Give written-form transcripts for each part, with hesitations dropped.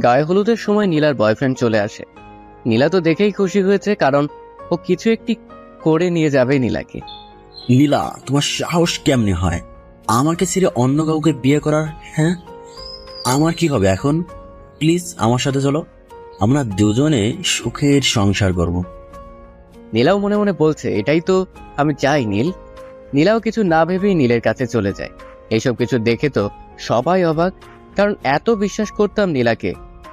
গায়ে হলুদের সময় নীলার বয়ফ্রেন্ড চলে আসে। নীলা তো দেখেই খুশি হয়েছে, কারণ ও কিছু একটি করে নিয়ে যাবে নীলাকে। নীলা, তোমার সাহস কেমনে হয় আমাকে ছেড়ে অন্য কাউকে বিয়ে করার? হ্যাঁ, আমার কি হবে এখন? প্লিজ আমার সাথে চলো, আমরা দুজনে সুখের সংসার করব। নীলাও মনে মনে বলছে, এটাই তো আমি চাই নীল। নীলাও কিছু না ভেবেই নীলের কাছে চলে যায়। এইসব কিছু দেখে তো সবাই অবাক, কারণ এত বিশ্বাস করতাম নীলাকে,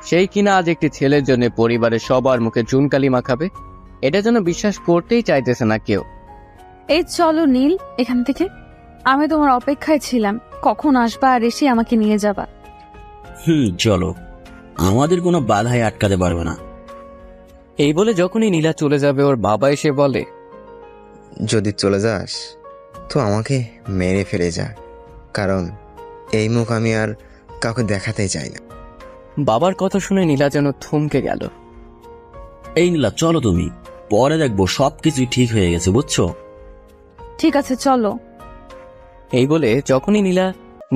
সেই কিনা আজ একটি ছেলের জন্য পরিবারের সবার মুখে চুনকালি মাখাবে। এটা যেন বিশ্বাস করতেই চাইতেছে না কেউ। এই চলো নীল এখান থেকে, আমি তোমার অপেক্ষায় ছিলাম, কখন আসবা আর এসে আমাকে নিয়ে যাবা। চলো, আমাদের কোনো বাধাই আটকাতে পারবে না। এই বলে যখনই নীলা চলে যাবে, ওর বাবা এসে বলে, যদি চলে যাস তো আমাকে মেরে ফেলে যা, কারণ এই মুখ আমি আর কাউকে দেখাতেই চাই না। বাবার কথা শুনে নীলা যেন থমকে গেল। এই নীলা, চলো, তুমি পরে দেখবো সবকিছুই ঠিক হয়ে গেছে, বুঝছো? ঠিক আছে চলো। এই বলে যখনই নীলা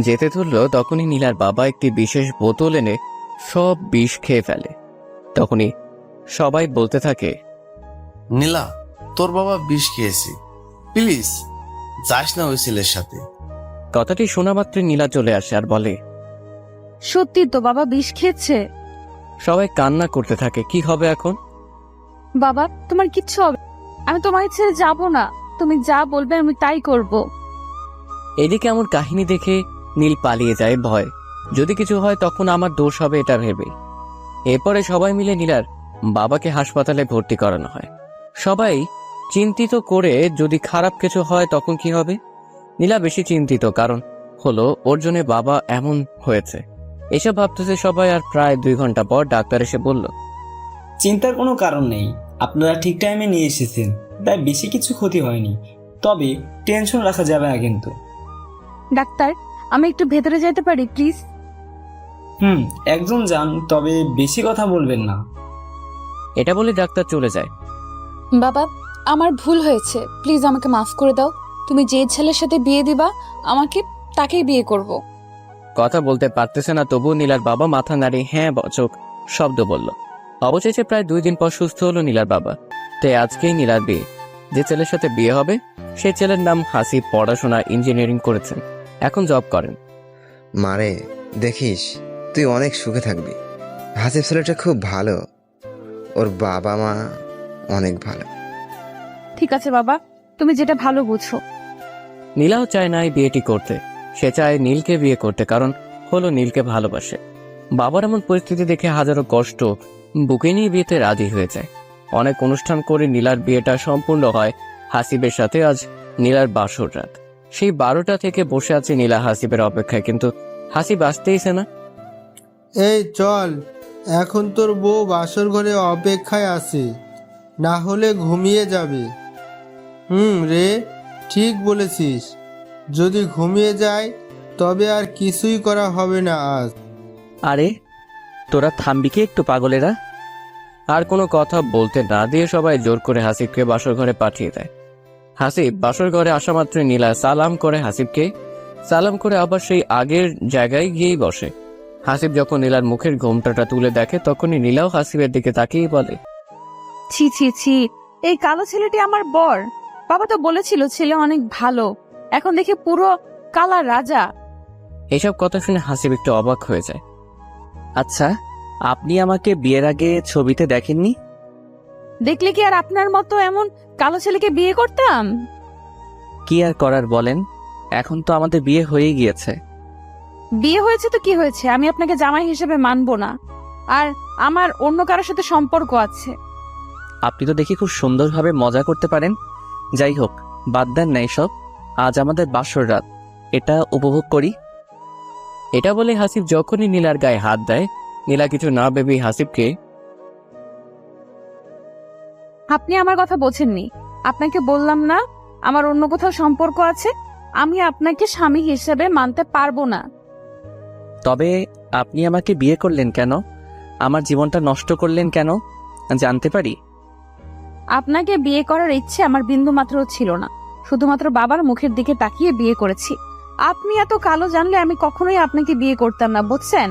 যেতে ধরলো, তখনই নীলার বাবা একটি বিশেষ বোতল এনে সব বিষ খেয়ে ফেলে। তখনই সবাই বলতে থাকে, নীলা, তোর বাবা বিষ খেয়েছে, প্লিজ যাস না ওই ছেলের সাথে। কথাটি শোনা মাত্রই নীলা চলে আসে আর বলে, সত্যি তো বাবা বিষ খেয়েছে? সবাই কান্না করতে থাকে। কি হবে এখন? বাবা তোমার কিচ্ছু হবে, আমি তোমাকে ছেড়ে যাব না, তুমি যা বলবে আমি তাই করব। এদিকে এমন কাহিনী দেখে নীল পালিয়ে যায় ভয়, যদি কিছু হয় তখন আমার দোষ হবে এটা ভেবে। এরপরে সবাই মিলে নীলার বাবাকে হাসপাতালে ভর্তি করানো হয়। সবাই চিন্তিত করে, যদি খারাপ কিছু হয় তখন কি হবে। নীলা বেশি চিন্তিত, কারণ হলো ওর জন্য বাবা এমন হয়েছে। এসব ভাবতেছে সবাই, আর প্রায় 2 ঘন্টা পর ডাক্তার এসে বলল, চিন্তার কোনো কারণ নেই, আপনারা ঠিক টাইমে নিয়ে এসেছেন, তাই বেশি কিছু ক্ষতি হয়নি, তবে টেনশন রাখা যাবে না কিন্তু। ডাক্তার আমি একটু ভেতরে যেতে পারি প্লিজ? একজন যান, তবে বেশি কথা বলবেন না। এটা বলে ডাক্তার চলে যায়। বাবা আমার ভুল হয়েছে, প্লিজ আমাকে মাফ করে দাও। তুমি যে ছেলের সাথে বিয়ে দিবা আমাকে তাকেই বিয়ে করব। কথা বলতে পারতেছে না, তবুও নীলার বাবা মাথা নাড়িয়ে হ্যাঁ বচক শব্দ বলল। অবশেষে প্রায় 2 দিন পর সুস্থ হলো নীলার বাবা। তাই আজকেই নীলার বিয়ে। যে ছেলের সাথে বিয়ে হবে সেই ছেলের নাম হাসিব, পড়াশোনা ইঞ্জিনিয়ারিং করেছেন, এখন জব করেন। মারে, দেখিস তুই অনেক সুখে থাকবি। হাসিব ছেলেটা খুব ভালো, ওর বাবা মা অনেক ভালো। ঠিক আছে বাবা, তুমি যেটা ভালো বুঝো। নীলাও চায় না এই বিয়েটি করতে, সে চায় নীলকে বিয়ে করতে, কারণ হলো নীলকে ভালোবাসে। বাবার এমন পরিস্থিতি দেখে হাজারো কষ্ট বুকে নিয়ে বিয়েতে রাজি হয়ে যায়। অনেক অনুষ্ঠান করে নীলার বিয়েটা সম্পূর্ণ হয় হাসিবের সাথে। আজ নীলার বাসর রাত। সেই 12টা থেকে বসে আছে নীলা হাসিবের অপেক্ষায়, কিন্তু হাসিব আসতেইছে না। এই চল, এখন তোর বউ বাসর ঘরে অপেক্ষায় আছে, না হলে ঘুমিয়ে যাবে। রে, ঠিক বলেছিস, যদি ঘুমিয়ে যায় তবে আর কিছুই করা হবে না আজ। আরে তোরা থামবি কি একটু পাগলেরা? আর কোনো কথা বলতে না দিয়ে সবাই জোর করে হাসিবকে বাসর ঘরে পাঠিয়ে দেয়। হাসিব বাসর ঘরে আসা মাত্রই নীলা সালাম করে হাসিবকে, সালাম করে আবার সেই আগের জায়গায় গিয়েই বসে। হাসিব যখন নীলার মুখের ঘোমটাটা তুলে দেখে, তখনই নীলাও হাসিবের দিকে তাকিয়ে বলে, ছি ছি ছি, এই কালো ছেলেটি আমার বর? বাবা তো বলেছিল ছেলে অনেক ভালো, এখন দেখে পুরো কালা রাজা। এসব কথা শুনে হাসিব একটু অবাক হয়ে যায়। আচ্ছা, আপনি আমাকে বিয়ের আগে ছবিতে দেখেননি? দেখলে কি আর আপনার মতো এমন কালো ছেলেকে বিয়ে করতাম? কি আর করার বলেন, এখন তো আমাদের বিয়ে হয়ে গিয়েছে। বিয়ে হয়েছে তো কি হয়েছে, আমি আপনাকে জামাই হিসেবে মানবো না, আর আমার অন্য কারোর সাথে সম্পর্ক আছে। আপনি তো দেখি খুব সুন্দরভাবে মজা করতে পারেন। যাই হোক, বাদ দেন না এসব, আজ আমাদের বাসর রাত, এটা উপভোগ করি। এটা বলে হাসিব যখনই নীলার গায়ে হাত দেয়, নীলা কিছু না ভেবেই হাসিবকে, আপনি আমার কথা বোঝেননি, আপনাকে বললাম না আমার অন্য কোথাও সম্পর্ক আছে, আমি আপনাকে স্বামী হিসেবে মানতে পারবো না। তবে আপনি আমাকে বিয়ে করলেন কেন? আমার জীবনটা নষ্ট করলেন কেন, জানতে পারি? আপনাকে বিয়ে করার ইচ্ছে আমার বিন্দু মাত্র ছিল না, শুধুমাত্র বাবার মুখের দিকে তাকিয়ে বিয়ে করেছি। আপনি এত কালো জানলে আমি কখনোই আপনাকে বিয়ে করতাম না, বুঝছেন?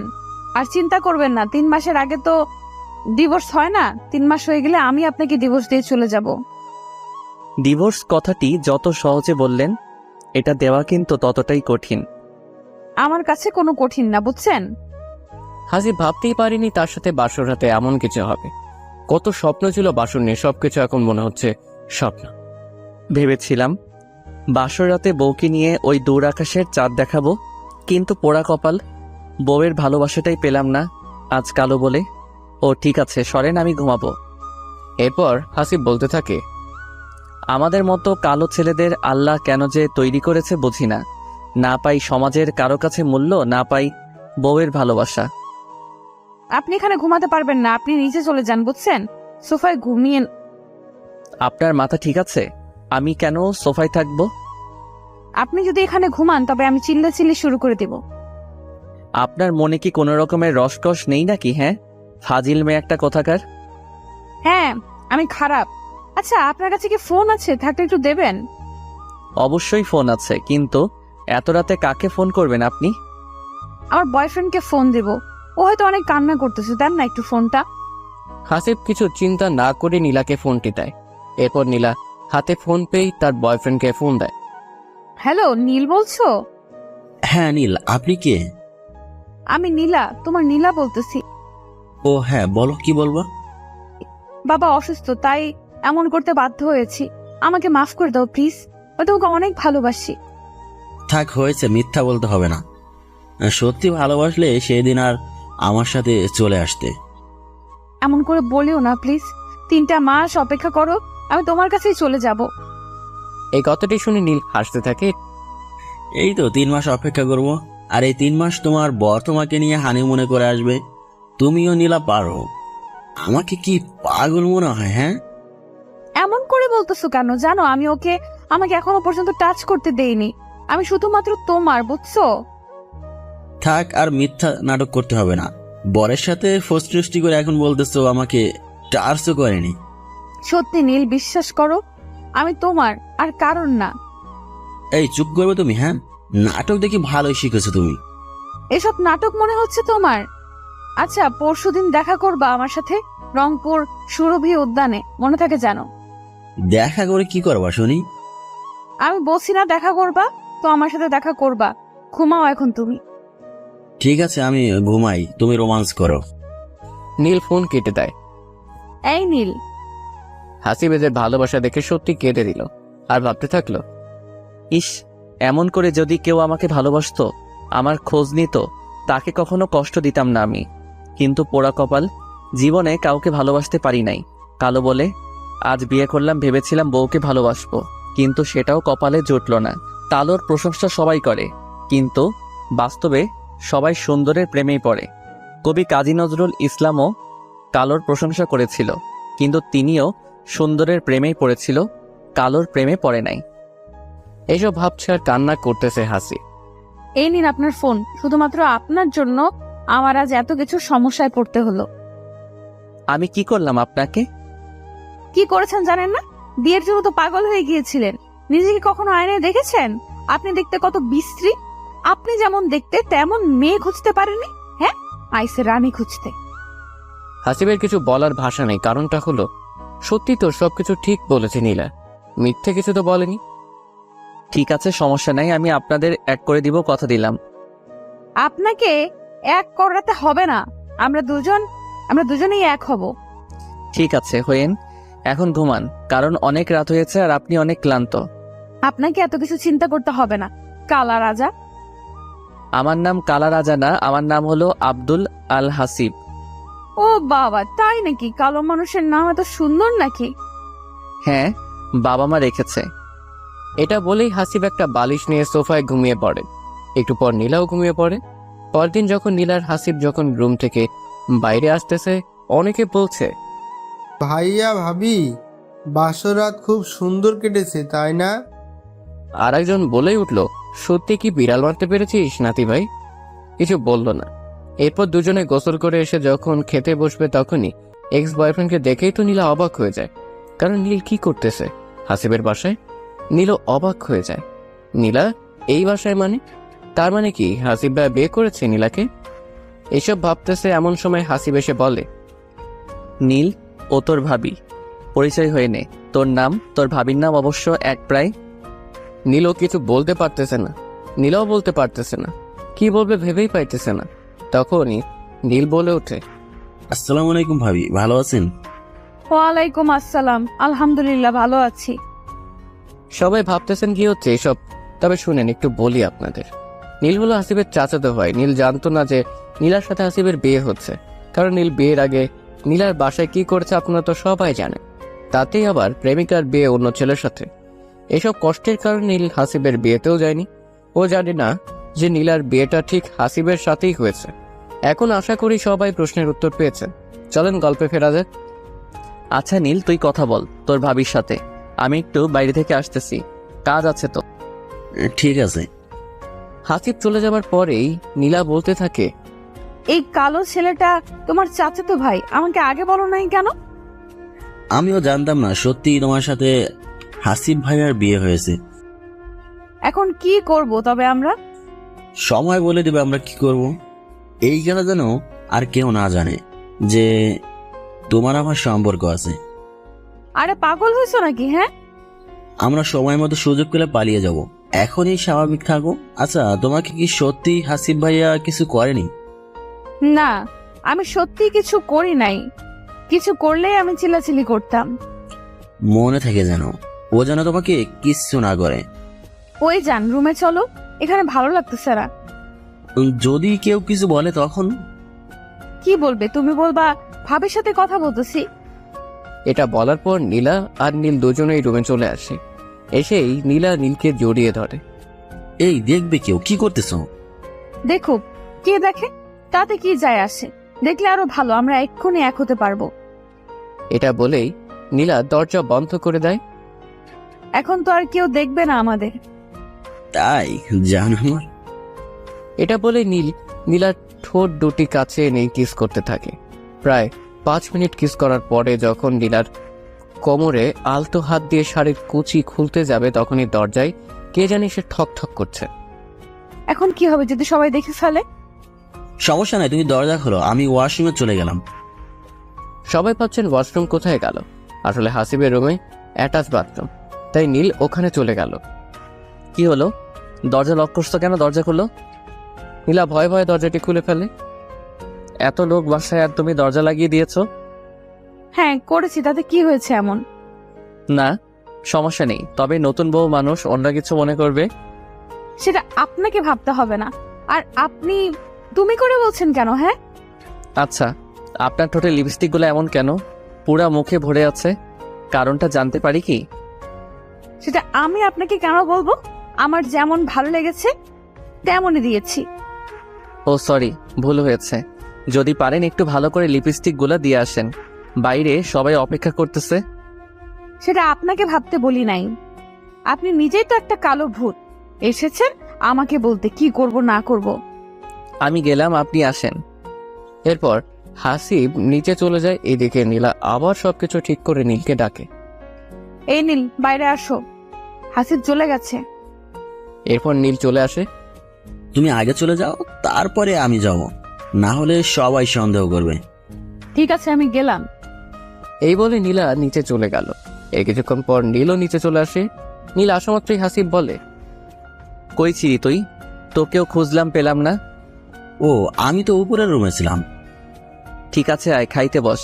আর চিন্তা করবেন না, 3 মাসের আগে তো ডিভোর্স হয় না। 3 মাস হয়ে গেলে আমি আপনাকে ডিভোর্স দিয়ে চলে যাব। ডিভোর্স কথাটি যত সহজে বললেন, এটা দেওয়া কিন্তু ততটাই কঠিন। আমার কাছে কোনো কঠিন না, বুঝছেন? হাসিব ভাবতেই পারিনি তার সাথে বাসর রাতে এমন কিছু হবে। কত স্বপ্ন ছিল বাসর নিয়ে, সবকিছু এখন মনে হচ্ছে স্বপ্ন। ভেবেছিলাম বাসর রাতে বউকে নিয়ে ওই দূর আকাশের চাঁদ দেখাবো, কিন্তু পোড়া কপাল, বউয়ের ভালোবাসাটাই পেলাম না আজ কালো বলে। ও ঠিক আছে, সরেন, আমি ঘুমাবো। এরপর হাসিব বলতে থাকে, আমাদের মতো কালো ছেলেদের আল্লাহ কেন যে তৈরি করেছে বুঝি না। না পাই সমাজের কারো কাছে মূল্য, না পাই বউয়ের ভালোবাসা। আপনি এখানে ঘুমাতে পারবেন না, আপনি নিচে চলে যান, বুঝছেন? সোফায় ঘুমিয়ে। আপনার মাথা ঠিক আছে? আমি কেন সোফায় থাকবো? আপনি যদি এখানে ঘুমান তবে আমি চিল্লাচিল্লি শুরু করে দেব। আপনার মনে কি কোনো রকমের রসকস নেই নাকি? হ্যাঁ, ফাজিল মেয়ে একটা কোথাকার। হ্যাঁ, আমি খারাপ। আচ্ছা, আপনার কাছে কি ফোন আছে? থাকলে একটু দেবেন। অবশ্যই ফোন আছে, কিন্তু এত রাতে কাকে ফোন করবেন আপনি? আমার বয়ফ্রেন্ডকে ফোন দেব, ও হয়তো অনেক কান্না করতেছে, দেন না একটু ফোনটা। হাসিব কিছু চিন্তা না করে নীলাকে ফোনটি দেয়। এরপর নীলা হাতে ফোন পেয়েই তার বয়ফ্রেন্ডকে ফোন দেয়। হ্যালো, নীল বলছো? হ্যাঁ নীল, আপনি কে? আমি নীলা, তোমার নীলা বলতেছি। ও হ্যাঁ, বলো, কি বলবো? বাবা অসুস্থ, তাই এমন করতে বাধ্য হয়েছি। আমাকে মাফ করে দাও প্লিজ, আমি তোমাকে অনেক ভালোবাসি। থাক, হয়েছে, মিথ্যা বলতে হবে না। সত্যি ভালোবাসলে সেদিন আর আমার সাথে চলে আসতে। এমন করে বলিও না প্লিজ। 3টা মাস অপেক্ষা করো, আমি তোমার কাছেই চলে যাব। এই কথাটি শুনে নীল হাসতে থাকে। এই তো 3 মাস অপেক্ষা করব, আর এই 3 মাস তোমার বর তোমাকে নিয়ে হানিমুনে করে আসবে। তুমিও নীলা পারো। আমাকে কি পাগল মনে হয়? হ্যাঁ, এমন করে বলতেছো কেন? জানো আমি ওকে আমাকে এখনো পর্যন্ত টাচ করতে দেইনি। আমি শুধুমাত্র তোমার, বুঝছো? থাক, আর মিথ্যা নাটক করতে হবে না। বরের সাথে ফষ্টি করে এখন বলতেছো আমাকে টাচও করেনি। সত্যি নীল, বিশ্বাস করো, আমি তোমার আর কারণ না। এই চুপ করবে তুমি? হ্যাঁ, নাটক দেখি ভালোই শিখেছো তুমি। এসব নাটক মনে হচ্ছে তোমার? আচ্ছা, পরশুদিন দেখা করবা আমার সাথে রংপুর সুরভি উদ্যানে, মনে থাকে জানো? দেখা করে কি করবা শুনি? আমি বলছি না দেখা করবা, তো আমার সাথে দেখা করবা। ঘুমাও এখন তুমি। ঠিক আছে, আমি ঘুমাই, তুমি রোমান্স করো। নীল ফোন কেটে দেয়। এই নীল, হাসিব এদের ভালোবাসা দেখে সত্যি কেঁদে দিল, আর ভাবতে থাকলো, ইস, এমন করে যদি কেউ আমাকে ভালোবাসতো, আমার খোঁজ নিত, তাকে কখনো কষ্ট দিতাম না আমি। কিন্তু পোড়া কপাল, জীবনে কাউকে ভালোবাসতে পারি নাই কালো বলে। আজ বিয়ে করলাম, ভেবেছিলাম বউকে ভালোবাসবো, কিন্তু সেটাও কপালে জুটল না। কালোর প্রশংসা সবাই করে, কিন্তু বাস্তবে সবাই সুন্দরের প্রেমেই পড়ে। কবি কাজী নজরুল ইসলামও কালোর প্রশংসা করেছিল, কিন্তু তিনিও সুন্দরের প্রেমেই পড়েছিল, কালোর প্রেমে পড়ে নাই। এইসব ভাবছে আর কান্না করতেছে হাসি। এই নিন আপনার ফোন। শুধুমাত্র আপনার জন্য আমার আজ এত কিছু সমস্যায় পড়তে হলো। আমি কি করলাম আপনাকে? কি করেছেন জানেন না? বিয়ের জন্য তো পাগল হয়ে গিয়েছিলেন। নিজেকে কখনো আয়নায় দেখেছেন? আপনি দেখতে কত বিশ্রী। আপনি যেমন দেখতে তেমন মেয়ে খুঁজতে পারেননি। হ্যাঁ, আইসে রানী খুঁজতে। হাসিবের কিছু বলার ভাষা নেই, কারণটা হলো সত্যি তো সবকিছু ঠিক বলেছে নীলা, মিথ্যে কিছু তো বলেনি। ঠিক আছে, সমস্যা নাই, আমি আপনাদের এক করে দিব, কথা দিলাম। আপনাকে এক করাতে হবে না, আমরা দুজনেই এক হব। ঠিক আছে, হয়েন, এখন ঘুমান, কারণ অনেক রাত হয়েছে আর আপনি অনেক ক্লান্ত। আপনাকে এত কিছু চিন্তা করতে হবে না, কালা রাজা। আমার নাম কালা রাজা না, আমার নাম হলো আব্দুল আল হাসিব। ও বাবা, তাই নাকি? কালো মানুষের নাম এত সুন্দর নাকি? হ্যাঁ, বাবা মা রেখেছে। এটা বলেই হাসিব একটা বালিশ নিয়ে সোফায় ঘুমিয়ে পড়ে। একটু পর নীলাও ঘুমিয়ে পড়ে। পরদিন যখন নীলার হাসিব যখন রুম থেকে বাইরে আসতেছে, অনেকে বলছে, ভাইয়া ভাবি, বাসরাত খুব সুন্দর কেটেছে, তাই না? আর একজন বলেই উঠল, সত্যি কি বিড়াল মারতে পেরেছিস নাতি ভাই? কিছু বলল না। এরপর দুজনে গোসল করে এসে যখন খেতে বসবে, তখনই এক্স বয়ফ্রেন্ডকে দেখেই তো নীলা অবাক হয়ে যায়। কারণ নীল কি করতেছে হাসিবের বাসায়? নীলও অবাক হয়ে যায়। নীলা এই বাসায় মানে? তার মানে কি হাসিব ভাই বিয়ে করেছে নীলাকে? এসব ভাবতেছে এমন সময় হাসিব এসে বলে, নীল, ও তোর ভাবি, পরিচয় হয়ে নে। তোর নাম, তোর ভাবির নাম অবশ্য এক প্রায়। নীলও কিছু বলতে পারতেছে না, নীলাও বলতে পারতেছে না, কি বলবে ভেবেই পাইতেছে না। তখনই নীল বলে ওঠে, আসসালামু আলাইকুম ভাবি, ভালো আছেন? ওয়ালাইকুম আসসালাম, আলহামদুলিল্লাহ ভালো আছি। সবাই ভাবতেছেন কি হচ্ছে এসব, তবে শুনেন একটু বলি আপনাদের। নীল হলো হাসিবের চাচাতো ভাই। নীল জানতো না যে নীলার সাথে হাসিবের বিয়ে হচ্ছে, কারণ নীল বিয়ের আগে নীলার বাসায় কি করেছে আপনারা তো সবাই জানেন। তাতেই আবার প্রেমিকার বিয়ে অন্য ছেলের সাথে। এসব কষ্টের কারণে নীল হাসিবের বিয়েতেও যায়নি। ও জানে না যে নীলার বিয়েটা ঠিক হাসিবের সাথেই হয়েছে। এখন আশা করি সবাই প্রশ্নের উত্তর পেয়েছেন। চলেন গল্পে ফেরা যাক। আচ্ছা নীল, তুই কথা বল তোর ভাবির সাথে, আমি একটু বাইরে থেকে আসতেছি, কাজ আছে তো। ঠিক আছে। হাসিব চলে যাবার পরেই নীলা বলতে থাকে, এই কালো ছেলেটা তোমার চাচাতো ভাই, আমাকে আগে বলো নাই কেন? আমিও জানতাম না সত্যি তোমার সাথে হাসিব ভাইয়ার বিয়ে হয়েছে। এখন কি করব তবে আমরা? সময় বলে দেবে আমরা কি করব। এইখানে যেন আর কেউ না জানে যে তোমার আমার সম্পর্ক আছে। আরে পাগল হয়েছো নাকি? হ্যাঁ, আমরা সময় মতো সুযোগ পেলে পালিয়ে যাব। এখনই স্বাভাবিক থাকো। আচ্ছা, তোমাকে কি সত্যি হাসিব ভাইয়া কিছু করেনি? না, আমি সত্যি কিছু করি নাই। কিছু করলেই আমি চিল্লাচিল্লি করতাম। মনে থেকে যেন ও যেন তোমাকে কিচ্ছু না করে। ওই যান, রুমে চলো, এখানে ভালো লাগতেছে না। যদি কেউ কিছু বলে তখন? কি বলবে? তুমি বলবা ভাবির সাথে কথা বলতেছি। এটা বলার পর নীলা আর নীল দুজনেই রুমে চলে আসে। এসেই নীলা নীলকে জড়িয়ে ধরে। এই দেখবে কেউ, কি করতেছ? দেখুক, কে দেখে তাতে কি যায় আসে, দেখলে আরো ভালো, আমরা এক্ষুনি এক হতে পারবো। এটা বলেই নীলা দরজা বন্ধ করে দেয়। এখন তো আর কেউ দেখবে না আমাদের। তাই জান আমার। এটা বলে নীলার ঠোঁট দুটি কাছে এনে কিস করতে থাকে। প্রায় 5 মিনিট কিস করার পরে যখন নীলার কোমরে আলতো হাত দিয়ে শাড়ির কুচি খুলতে যাবে, তখনই দরজায় কে জানি সে ঠক ঠক করছে। এখন কি হবে যদি সবাই দেখে ফেলে? সমস্যা নাই, তুমি দরজা খোলো, আমি ওয়াশরুমে চলে গেলাম। সবাই ভাবছেন ওয়াশরুম কোথায় গেল, আসলে হাসিবের রুমে অ্যাটাচ বাথরুম, তাই নীল ওখানে চলে গেল। কি হলো, দরজা লক করছো কেন? দরজা খুলো। নীলা ভয়ে ভয়ে দরজাটি খুলে ফেলে। এত লোক বাসায় আর তুমি দরজা লাগিয়ে দিয়েছো? হ্যাঁ করেছি, তাতে কি হয়েছে এমন? না, সমস্যা নেই, তবে নতুন বউ মানুষ, অন্য কিছু মনে করবে। সেটা আপনাকে ভাবতে হবে না। আর আপনি তুমি করে বলছেন কেন? হ্যাঁ, আচ্ছা, আপনার ঠোঁটে লিপস্টিক গুলো এমন কেন? পুরা মুখে ভরে আছে, কারণটা জানতে পারি কি? সেটা আমি আপনাকে কেন বলবো? আমার যেমন ভালো লেগেছে তেমনই দিয়েছি। ও সরি, ভুল হয়েছে। যদি পারেন একটু ভালো করে লিপস্টিক গুলা দিয়ে আসেন, বাইরে সবাই অপেক্ষা করতেছে। সেটা আপনাকে ভাবতে বলি নাই। আপনি নিজেই তো একটা কালো ভূত, এসেছেন আমাকে বলতে কি করব না করব। আমি গেলাম, আপনি আসেন। এরপর হাসিব নিচে চলে যায়। এদিকে নীলা আবার সবকিছু ঠিক করে নীলকে ডাকে। এই নীল, বাইরে আসো, হাসিব চলে গেছে। এরপর নীল চলে আসে। তুমি আগে চলে যাও, তারপরে আমি যাব, না হলে সবাই সন্দেহ করবে। ঠিক আছে, আমি গেলাম। এই বলে নীলা নিচে চলে গেল। এই কিছুক্ষণ পর নীলও নিচে চলে আসে। নীল আসা মাত্রই হাসিব বলে, কই ছিলি তুই? তোকেও খুঁজলাম, পেলাম না। ও, আমি তো উপরের রুমে ছিলাম। ঠিক আছে, আয় খাইতে বস।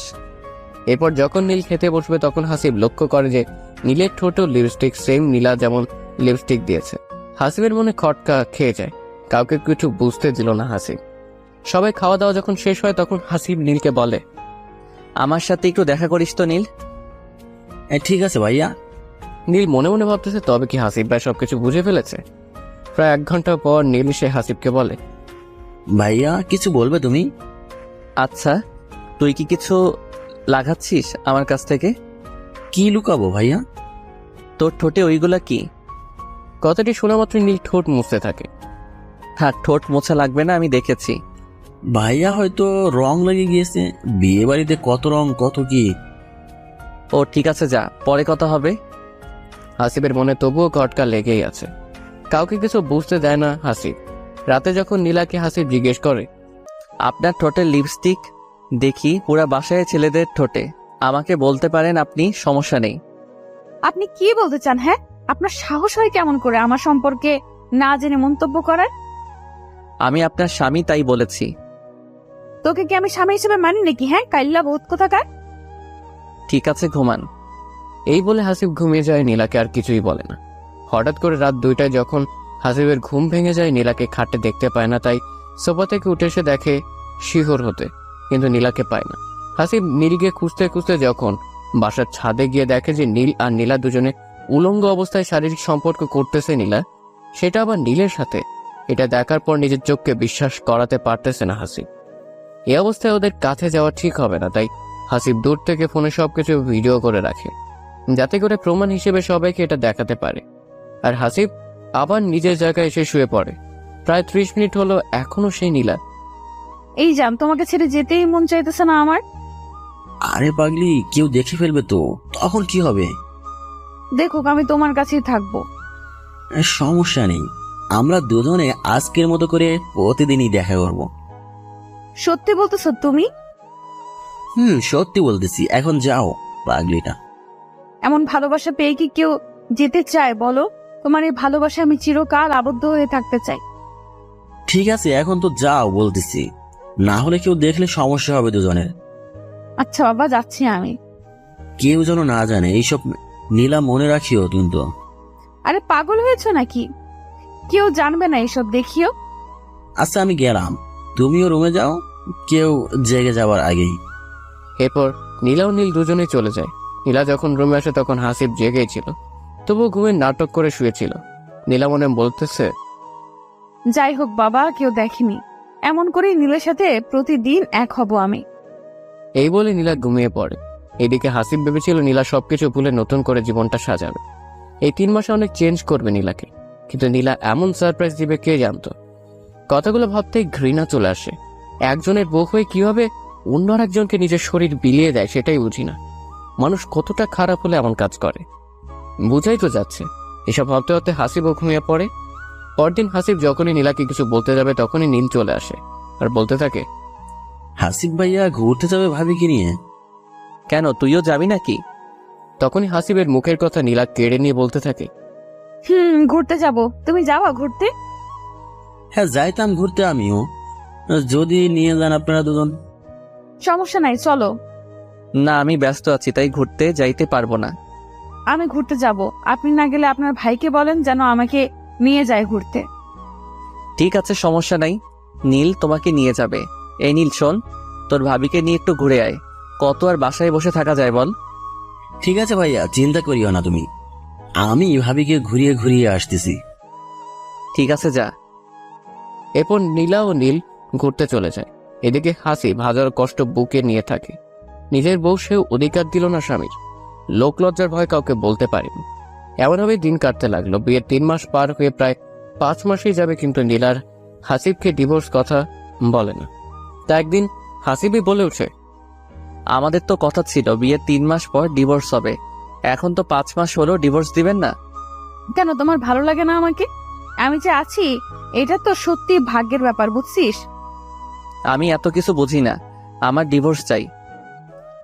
এরপর যখন নীল খেতে বসবে তখন হাসিব লক্ষ্য করে যে নীলের ঠোঁটেও লিপস্টিক সেম নীলা যেমন লিপস্টিক দিয়েছে। হাসিবের মনে খটকা খেয়ে যায়। কাউকে কিছু বুঝতে দিল না হাসিব। সবাই খাওয়া দাওয়া যখন শেষ হয় তখন হাসিব নীলকে বলে, আমার সাথে একটু দেখা করিস তো নীল। ঠিক আছে ভাইয়া। নীল মনে মনে ভাবতেছে তবে কি হাসিব ভাই সবকিছু বুঝে ফেলেছে। প্রায় 1 ঘন্টা পর নীল সে হাসিবকে বলে, ভাইয়া কিছু বলবে তুমি? আচ্ছা, তুই কি কিছু লাগাচ্ছিস আমার কাছ থেকে? কি লুকাবো ভাইয়া? তোর ঠোঁটে ওইগুলা কি? কথাটি শোনা মাত্র নীল ঠোঁট মুছতে থাকে। হ্যাঁ, ঠোঁট মোছা লাগবে না, আমি দেখেছি। ভাইয়া হয়তো রং লেগে গিয়েছে, বিয়ে বাড়িতে কত রং কত কি। ও ঠিক আছে, যা, পরে কথা হবে। হাসিবের মনে তবুও খটকা লেগেই আছে। কাউকে কিছু বুঝতে দেয় না হাসিব। রাতে যখন নীলাকে হাসিব জিজ্ঞেস করে, আপনার ঠোঁটে লিপস্টিক দেখি পুরা বাসায় ছেলেদের ঠোঁটে। আমাকে বলতে পারেন আপনি, সমস্যা নেই। আপনি কি বলতে চান? হ্যাঁ, আপনার সাহস হয় কেমন করে আমার সম্পর্কে না জেনে মন্তব্য করার? আমি আপনার স্বামী, তাই বলেছি। তোকে কি আমি স্বামী হিসেবে মানি নাকি? হ্যাঁ, কাইল্লা বহুত কোথাকার। ঠিক আছে, ঘুমান। এই বলে হাসিব ঘুমিয়ে যায়, নীলাকে আর কিছুই বলে না। হঠাৎ করে রাত 2টায় যখন হাসিবের ঘুম ভেঙে যায়, নীলাকে খাটে দেখতে পায় না, তাই সোফা থেকে উঠে এসে দেখে শিহর হতে, কিন্তু নীলাকে পায় না। হাসিব নীলকে খুঁজতে খুঁজতে যখন বাসার ছাদে গিয়ে দেখে যে নীল আর নীলা দুজনে উলঙ্গ অবস্থায় শারীরিক সম্পর্ক করতেছে নীলা, সেটা আবার নীলের সাথে। এটা দেখার পর নিজের চোখকে বিশ্বাস করাতে পারতেছে না হাসিব। এই অবস্থায় ওদের কাছে যাওয়া ঠিক হবে না, তাই হাসিব দূর থেকে ফোনে সবকিছু ভিডিও করে রাখে, যাতে করে প্রমাণ হিসেবে সবাইকে এটা দেখাতে পারে। আর হাসিব আবার নিজের জায়গায় এসে শুয়ে পড়ে। প্রায় 30 মিনিট হলো, এখনো সেই নীলা। এই জান, তোমাকে ছেড়ে যেতেই মন চাইতেছে না আমার। আরে পাগলি, কেউ দেখে ফেলবে তো, তখন কি হবে? দেখুক, আমি তোমার কাছেই থাকবো। সমস্যা নেই, আমরা দুজনে আজকের মতো করে প্রতিদিনই দেখা করব। সত্যি বলতেছো তুমি? সত্যি বলতেছি, এখন যাও পাগলিটা। এমন ভালোবাসা পেয়ে কি কেউ যেতে চায় বলো? তোমার এই ভালোবাসা আমি চিরকাল আবদ্ধ হয়ে থাকতে চাই। ঠিক আছে, এখন তো যাও বলতেছি, না হলে কেউ দেখলে সমস্যা হবে দুজনের। আচ্ছা বাবা, যাচ্ছি আমি। কেউ যেন না জানে এইসব, নীলা মনে রাখিও কিন্তু। আরে পাগল হয়েছো নাকি? কেউ জানবে না এসব, দেখিও। আচ্ছা আমি গেলাম, তুমিও রুমে যাও, কেউ জেগে যাওয়ার আগেই। এরপর নীলা ও নীল দুজনেই চলে যায়। নীলা যখন রুমে আসে তখন হাসিব জেগেই ছিল, তবুও ঘুমের নাটক করে শুয়েছিল। নীলা মনে বলতেছে, যাই হোক বাবা, কেউ দেখেনি, এমন করেই নীলের সাথে প্রতিদিন এক হব আমি। এই বলে নীলা ঘুমিয়ে পড়ে। এদিকে হাসিব ভেবেছিল নীলা সবকিছু ভুলে নতুন করে জীবনটা সাজাবে, এই 3 মাসে অনেক চেঞ্জ করবে নীলাকে। কিন্তু নীলা এমন সারপ্রাইজ দিবে কে জানতো। কথাগুলো ভাবতেই ঘৃণা চলে আসে। একজনের বউ হয়ে কিভাবে অন্য একজনকে নিজের শরীর বিলিয়ে দেয় সেটাই বুঝি না। মানুষ কতটা খারাপ হলে এমন কাজ করে, বুঝাই তো যাচ্ছে। এসব ভাবতে ভাবতে হাসিবও ঘুমিয়ে পড়ে। পরদিন হাসিব যখনই নীলাকে কিছু বলতে যাবে তখনই নীল চলে আসে আর বলতে থাকে, হাসিব ভাইয়া ঘুরতে যাবে ভাবিকে নিয়ে? কেন, তুইও যাবি নাকি? তখনই হাসিবের মুখের কথা নীলা কেড়ে নিয়ে বলতে থাকে, ঘুরতে যাব। তুমি যাওয়া ঘুরতে? হ্যাঁ যাইতাম ঘুরতে আমিও, যদি নিয়ে যান আপনারা দুজন। সমস্যা নাই, চলো। না, আমি ব্যস্ত আছি, তাই ঘুরতে যাইতে পারবো না। আমি ঘুরতে যাব, আপনি না গেলে আপনার ভাইকে বলেন যেন আমাকে নিয়ে যায় ঘুরতে। ঠিক আছে, সমস্যা নাই, নীল তোমাকে নিয়ে যাবে। এই নীল শোন, তোর ভাবিকে নিয়ে একটু ঘুরে আয়। কত আর বাসায় বসে থাকা যায় বল? ঠিক আছে ভাইয়া, চিন্তা করিও না তুমি, আমি ভাবিকে ঘুরিয়ে ঘুরিয়ে আসতেছি। ঠিক আছে, যা। এরপর নীলা ও নীল ঘুরতে চলে যায়। এদিকে হাসিব হাজার কষ্ট বুকে নিয়ে থাকে। নিজের বউ সেও অধিকার দিল না স্বামীর, লোক লজ্জার ভয় কাউকে বলতে পারেনি। এমনভাবে দিন কাটতে লাগলো। বিয়ের 3 মাস পার হয়ে প্রায় 5 মাসই যাবে, কিন্তু নীলার হাসিবকে ডিভোর্স কথা বলে না। তা একদিন হাসিবই বলে ওঠে, আমাদের তো কথা ছিল বিয়ের 3 মাস পর ডিভোর্স হবে, এখন তো 5 মাস হলো, ডিভোর্স দিবেন না? কেন, তোমার ভালো লাগে না আমাকে? আমি যে আছি এটা তো সত্যি ভাগ্যের ব্যাপার, বুঝছিস? আমি এত কিছু বুঝি না, আমার ডিভোর্স চাই।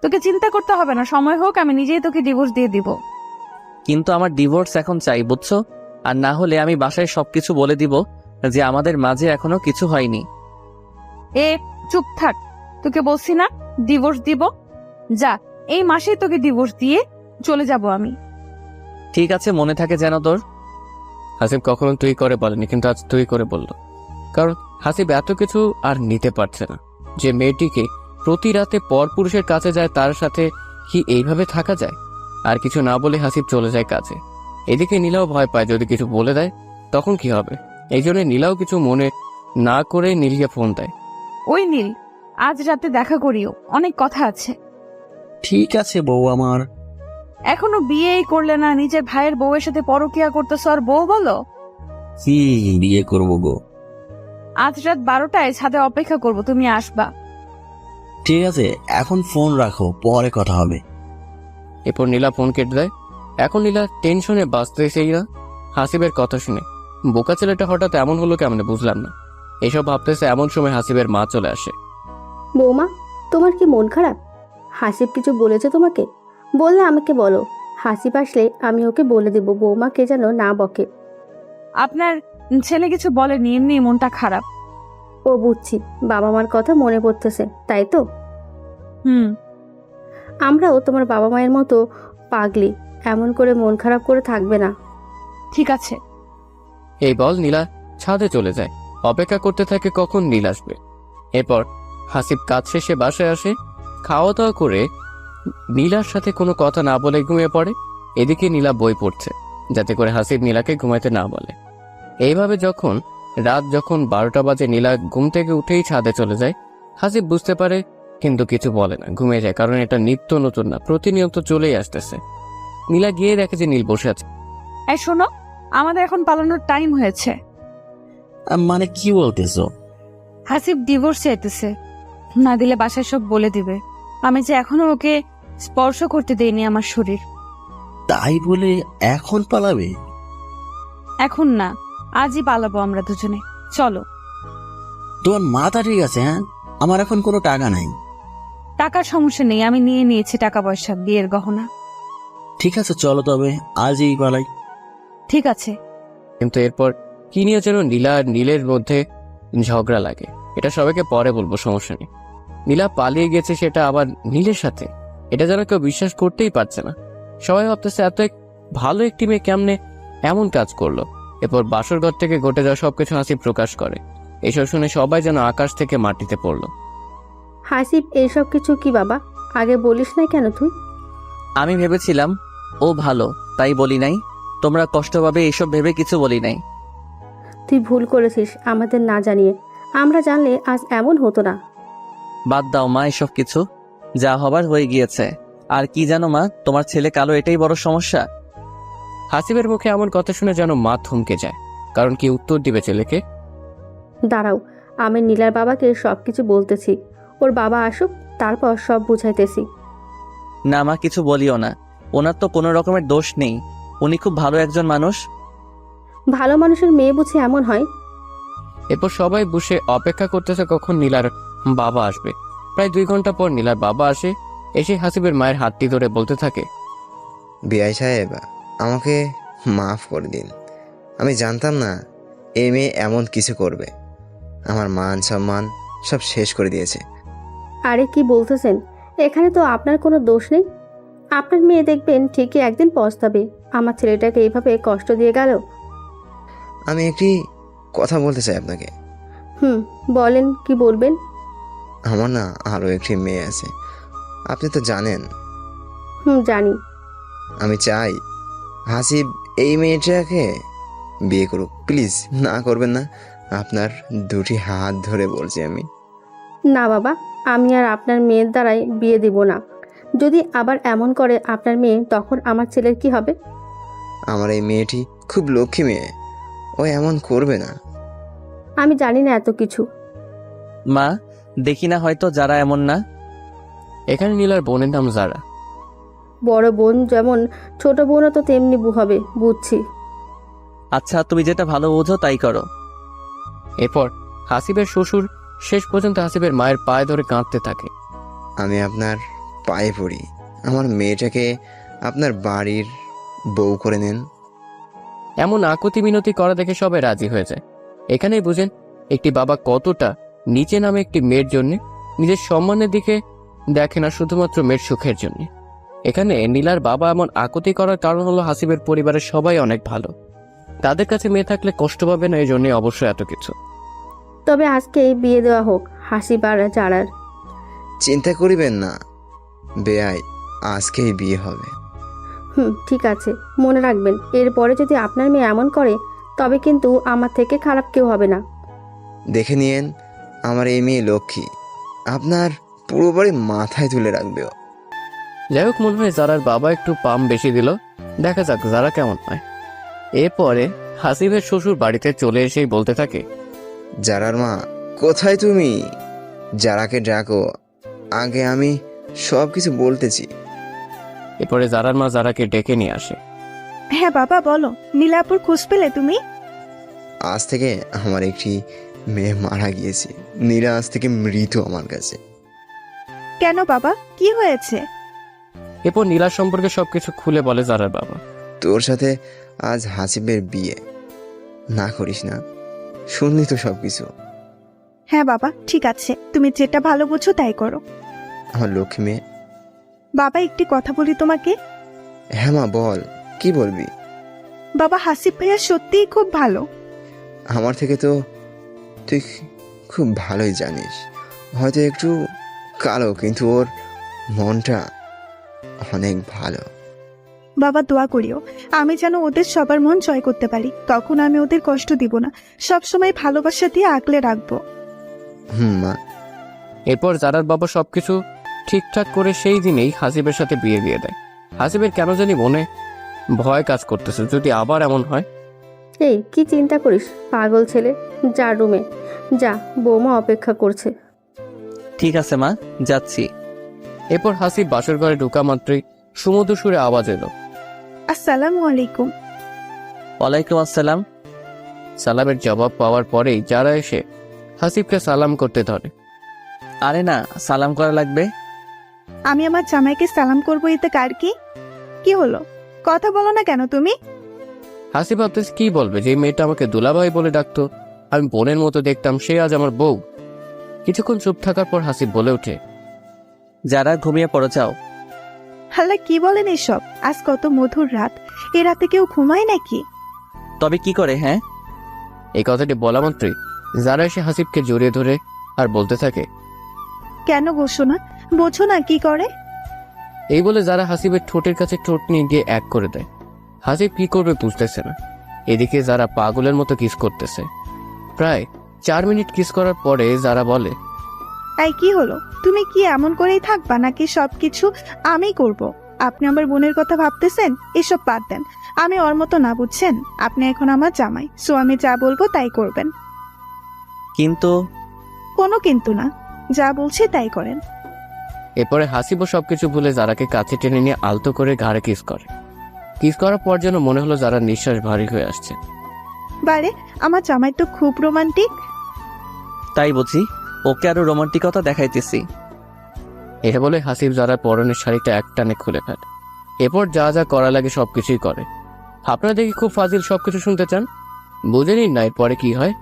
তোকে চিন্তা করতে হবে না, সময় হোক আমি নিজেই তোকে ডিভোর্স দিয়ে দিব। কিন্তু আমার ডিভোর্স এখন চাই, বুঝছো? আর না হলে আমি বাসায় সবকিছু বলে দিব যে আমাদের মাঝে এখনো কিছু হয়নি। এ চুপ থাক, তোকে বলছি না ডিভোর্স দিব। যা, এই মাসেই তোকে ডিভোর্স দিয়ে চলে যাব আমি। ঠিক আছে, মনে থাকে যেন তোর। হাসিব কখনো তুই করে বলেনি, কিন্তু আজ তুই করে বলল। কারণ হাসিব এত কিছু আর নিতে পারছে না। যে মেয়েটিকে প্রতি রাতে পর পুরুষের কাছে যায়, তার সাথে কি এইভাবে থাকা যায়? আর কিছু না বলে হাসিব চলে যায় কাজে। এদিকে নীলাও ভয় পায়, যদি কিছু বলে দেয় তখন কি হবে। এই জন্য নীলাও কিছু মনে না করে নীলকে ফোন দেয়। ওই নীল, আজ রাতে দেখা করিও, অনেক কথা আছে। ঠিক আছে বউ আমার। এখনো বিয়েই করলে না, নিজের ভাইয়ের বউয়ের সাথে পরকিয়া করতেছ আর বউ বলো? বিয়ে করবো গো। আজ রাত 12টায় ছাদে অপেক্ষা করব, তুমি আসবা। ঠিক আছে, এখন ফোন রাখো, পরে কথা হবে। এরপর নীলা ফোন কেটে দেয়। এখন নীলা টেনশনে বাঁচতেছেই না হাসিবের কথা শুনে। বোকা ছেলেটা হঠাৎ এমন হলো কেমনে বুঝলাম না। এসব ভাবতেছে এমন সময় হাসিবের মা চলে আসে। বৌমা, তোমার কি মন খারাপ? হাসিব কিছু বলেছে তোমাকে? বললে আমাকে বলো, হাসিব আসলে আমি ওকে বলে দেব বৌমাকে যেন না বকে। আপনার ছেলে কিছু বলেনি, এমনি মনটা খারাপ। ও বুঝছি, বাবা মার কথা মনে পড়তেছে, তাই তো? হুম। আমরাও তোমার বাবা মায়ের মতো পাগলি, এমন করে মন খারাপ করে থাকবে না। ঠিক আছে। এই বল নীলা ছাদে চলে যায়, অপেক্ষা করতে থাকে কখন নীল আসবে। এরপর হাসিব কাজ শেষে বাসায় আসে, খাওয়া দাওয়া করে নীলার সাথে কোনো কথা না বলে ঘুমিয়ে পড়ে। এদিকে নীলা বই পড়ছে, যাতে করে হাসিব নীলাকে ঘুমাইতে না বলে। এইভাবে যখন রাত 12টা বাজে, নীলা ঘুম থেকে উঠেই ছাদে চলে যায়। হাসিব বুঝতে পারে কিন্তু কিছু বলে না, ঘুমিয়ে যায়, কারণ এটা নিত্য নতুন না, প্রতিনিয়ত চলেই আসতেছে। নীলা গিয়ে দেখে যে নীল বসে আছে। এই শোনো, আমাদের এখন পালানোর টাইম হয়েছে। মানে কি বলতেছো? হাসিব ডিভোর্স চাইতেছে, না দিলে বাসায় সব বলে দিবে। আমি যে এখনো ওকে স্পর্শ করতে দেইনি আমার শরীর। তাই বলে এখন পালাবে? এখন না, আজই পালাবো আমরা দুজনে। চলো। তোমার মাথা ঠিক আছে? হ্যাঁ, আমার এখন কোনো টাকা নাই। টাকার সমস্যা নেই, আমি নিয়ে নিয়েছি টাকা পয়সা, বিয়ের গহনা। ঠিক আছে চলো তবে আজই পালাই। ঠিক আছে। কিন্তু এরপর কি নিয়ে যেন নীলা আর নীলের মধ্যে ঝগড়া লাগে। এটা সবাইকে পরে বলবো, সমস্যা নেই। নীলা পালিয়ে গেছে সেটা আবার নীলের সাথে, এটা যেন কেউ বিশ্বাস করতেই পারছে না। সবাই ভাবতেছে এত ভালো একটি মেয়ে কেমনে এমন কাজ করলো। এরপর বাসর ঘর থেকে ঘটে যাওয়া সবকিছু হাসিব প্রকাশ করে। এইসব শুনে সবাই যেন আকাশ থেকে মাটিতে পড়লো। হাসিব, এইসব কিছু কি বাবা? আগে বলিস নাই কেন তুই? আমি ভেবেছিলাম ও ভালো, তাই বলি নাই। তোমরা কষ্ট পাবে এইসব ভেবে কিছু বলি নাই। তুই ভুল করেছিস আমাদের না জানিয়ে। আমরা জানলে আজ এমন হতো না। বাদ দাও মা এসব কিছু, যা হবার হয়ে গিয়েছে। আর কি জানো মা, তোমার ছেলে কালো, এটাই বড় সমস্যা। হাসিবের মুখে এমন কথা শুনে যেন মা থমকে যায়, কারণ কি উত্তর দিবে ছেলেকে। দাঁড়াও, আমি নীলার বাবাকে সব কিছু বলতেছি। ওর বাবা আসুক, তারপর সব বুঝাইতেছি। না মা, কিছু বলিও না। ওনার তো কোনো রকমের দোষ নেই, উনি খুব ভালো একজন মানুষ। ভালো মানুষের মেয়ে বুঝি এমন হয়? এরপর সবাই বসে অপেক্ষা করতেছে কখন নীলার বাবা আসবে। প্রায় 2 ঘন্টা পর নীলার বাবা আসে। এসে হাসিবের মায়ের হাতটি ধরে বলতে থাকে, বিআই সাহেব, আমাকে মাফ করে দিন। আমি জানতাম না এই মেয়ে এমন কিছু করবে। আমার মান সম্মান সব শেষ করে দিয়েছে। আরে কি বলতেছেন? এখানে তো আপনার কোনো দোষ নেই। আপনার মেয়ে দেখবেন ঠিকই একদিন পস্তাবে আমার ছেলেটাকে এইভাবে কষ্ট দিয়ে গেল। আমি একটি কথা বলতে চাই আপনাকে। বলেন, কি বলবেন? আমার না আরও একটি মেয়ে আছে, আপনি তো জানেন। জানি। আমি চাই হাসিব এই মেয়েটাকে বিয়ে করুক। প্লিজ না করবেন না, আপনার 2টি হাত ধরে বলছি আমি। না বাবা, আমি আর আপনার মেয়ের দ্বারাই বিয়ে দিব না। যদি আবার এমন করে আপনার মেয়ে, তখন আমার ছেলের কি হবে? আমার এই মেয়েটি খুব লক্ষ্মী মেয়ে, ও এমন করবে না। আমি জানি না এত কিছু। মা, দেখি না হয়তো যারা এমন না। এখানে নীলার বোনের নাম জারা। বড় বোন যেমন, ছোট বোনও তো তেমনি হবে, বুঝছি। আচ্ছা, তুমি যেটা ভালো বোঝো তাই করো। এরপর হাসিবের শ্বশুর শেষ পর্যন্ত হাসিবের মায়ের পায়ে ধরে কাঁদতে থাকে। আমি আপনার পায়ে পড়ি, আমার মেয়েটাকে আপনার বাড়ির বউ করে নেন। এমন আকুতি মিনতি করা দেখে সবাই রাজি হয়ে যায়। এখানেই বুঝেন একটি বাবা কতটা নিচে নামে একটি মেয়ের জন্য নিজের সম্মানের দিকে দেখে না, শুধুমাত্র মেয়ের সুখের জন্য। এখানে নীলার বাবা এমন আকুতি করার কারণ হলো হাসিবের পরিবারের সবাই অনেক ভালো, তাদের কাছে মেয়ে থাকলে কষ্ট পাবে না, এই জন্য অবশ্যই এত কিছু। তবে আজকেই বিয়ে দেওয়া হোক হাসিব আর জারার। চিন্তা করিবেন না বেআই, আজকেই বিয়ে হবে। ঠিক আছে, মনে রাখবেন, এরপরে যদি আপনার মেয়ে এমন করে, তবে কিন্তু আমার থেকে খারাপ কেউ হবে না। দেখে নিয়েন, আমার এই মেয়ে লক্ষ্মী, আপনার পুরো বাড়ি মাথায় তুলে রাখবে ও। যাই হোক, মনে হয় জারার বাবা একটু পাম বেশি দিল, দেখা যাক জারা কেমন হয়। এরপরে হাসিবের শ্বশুর বাড়িতে চলে এসেই বলতে থাকে, জারার মা কোথায় তুমি? জারাকে ডাকো, আগে আমি সব কিছু বলতেছি। এরপরে জারার মা জারাকে ডেকে নিয়ে আসে। হ্যাঁ বাবা বলো, নীলাপুর খোঁজ পেলে তুমি? আজ থেকে আমার একটি মেয়ে মারা গিয়েছে। নীলা আজ থেকে মৃত আমার কাছে। কেন বাবা, কি হয়েছে? এরপর নীলার সম্পর্কে সবকিছু খুলে বলে জারার বাবা। তোর সাথে আজ হাসিবের বিয়ে, না করিস না? শুনলি তো সবকিছু। হ্যাঁ বাবা, ঠিক আছে, তুমি যেটা ভালো বুঝো তাই করো। আমার লক্ষ্মী মেয়ে। বাবা, একটি কথা বলি তোমাকে। হ্যাঁ মা, বল, কি বলবি? বাবা, হাসিব ভাইয়া সত্যিই খুব ভালো। আমার থেকে তো তুই খুব ভালোই জানিস। হয়তো একটু কালো, কিন্তু ওর মনটা অনেক ভালো। বাবা, দোয়া করিও আমি যেন ওদের সবার মন জয় করতে পারি। তখন আমি ওদের কষ্ট দিব না, সবসময় ভালোবাসা দিয়ে আগলে রাখবো। মা। এরপর জারার বাবা সবকিছু ঠিকঠাক করে সেই দিনেই হাসিবের সাথে বিয়ে দিয়ে দেয়। হাসিবের কেন জানি মনে ভয় কাজ করতেছে, যদি আবার এমন হয়। এই কি চিন্তা করিস পাগল ছেলে, যা রুমে যা, বৌমা অপেক্ষা করছে। ঠিক আছে মা, যাচ্ছি। এরপর হাসিব বাসর ঘরে ঢোকা মাত্রই সুমধুর সুরে আওয়াজ এলো। আসসালামু আলাইকুম। ওয়ালাইকুম আসসালাম। সালামের জবাব পাওয়ার পরেই যারা এসে হাসিবকে সালাম করতে ধরে। আরে না, সালাম করা লাগবে। আমি আমার জামাইকে সালাম করবো, এতে কার কি? কি হলো, কথা বলো না কেন তুমি? হাসিব ভাবতেছে কি বলবে, যে মেয়েটা আমাকে দুলাভাই বলে ডাকতো, আমি বোনের মতো দেখতাম, সে আজ আমার বউ। কিছুক্ষণ চুপ থাকার পর হাসিব বলে ওঠে, যারা ঘুমিয়ে পড়ো যাও। হাল্লা, কি বলেন এসব? আজ কত মধুর রাত, এ রাতে কেউ ঘুমায় নাকি? তবে কি করে? হ্যাঁ, এই কথাটি বলা মাত্রই যারা এসে হাসিবকে জড়িয়ে ধরে আর বলতে থাকে, কেন গোসো না, বোঝো না কি করে? এই বলে যারা হাসিবের ঠোঁটের কাছে ঠোঁট নিয়ে গিয়ে এক করে দেয়। হাসিব কি করবে বুঝতেছে না। এদিকে যারা পাগলের মতো কিস করতেছে। প্রায় 4 মিনিট কিস করার পরে যারা বলে, তাই কি হলো, তুমি কি এমন করেই থাকবা নাকি সবকিছু আমি করব? আপনি আমার বোনের কথা ভাবতেছেন? এসব বাদ দেন, আমি ওর মতো না, বুঝছেন? আপনি এখন আমার জামাই, সো আমি যা বলবো তাই করবেন। কিন্তু কোনো কিন্তু না, যা বলছি তাই করেন। এরপরে হাসিবও সবকিছু ভুলে যারাকে কাছে টেনে নিয়ে আলতো করে ঘাড়ে কিস করে। কিস করার পর যেন মনে হলো যারা নিঃশ্বাস ভারী হয়ে আসছে। বারে, আমার জামাই তো খুব রোমান্টিক। তাই বুঝি, ওকে আরো রোমান্টিকতা দেখাইতেছি। এটা বলে হাসিব যারার পরনের শাড়িটা একটানে খুলে ফেলে। এরপর যা যা করা লাগে সবকিছুই করে। আপনারা দেখি খুব ফাজিল, সবকিছু শুনতে চান, বুঝে নিন না এরপরে কি হয়।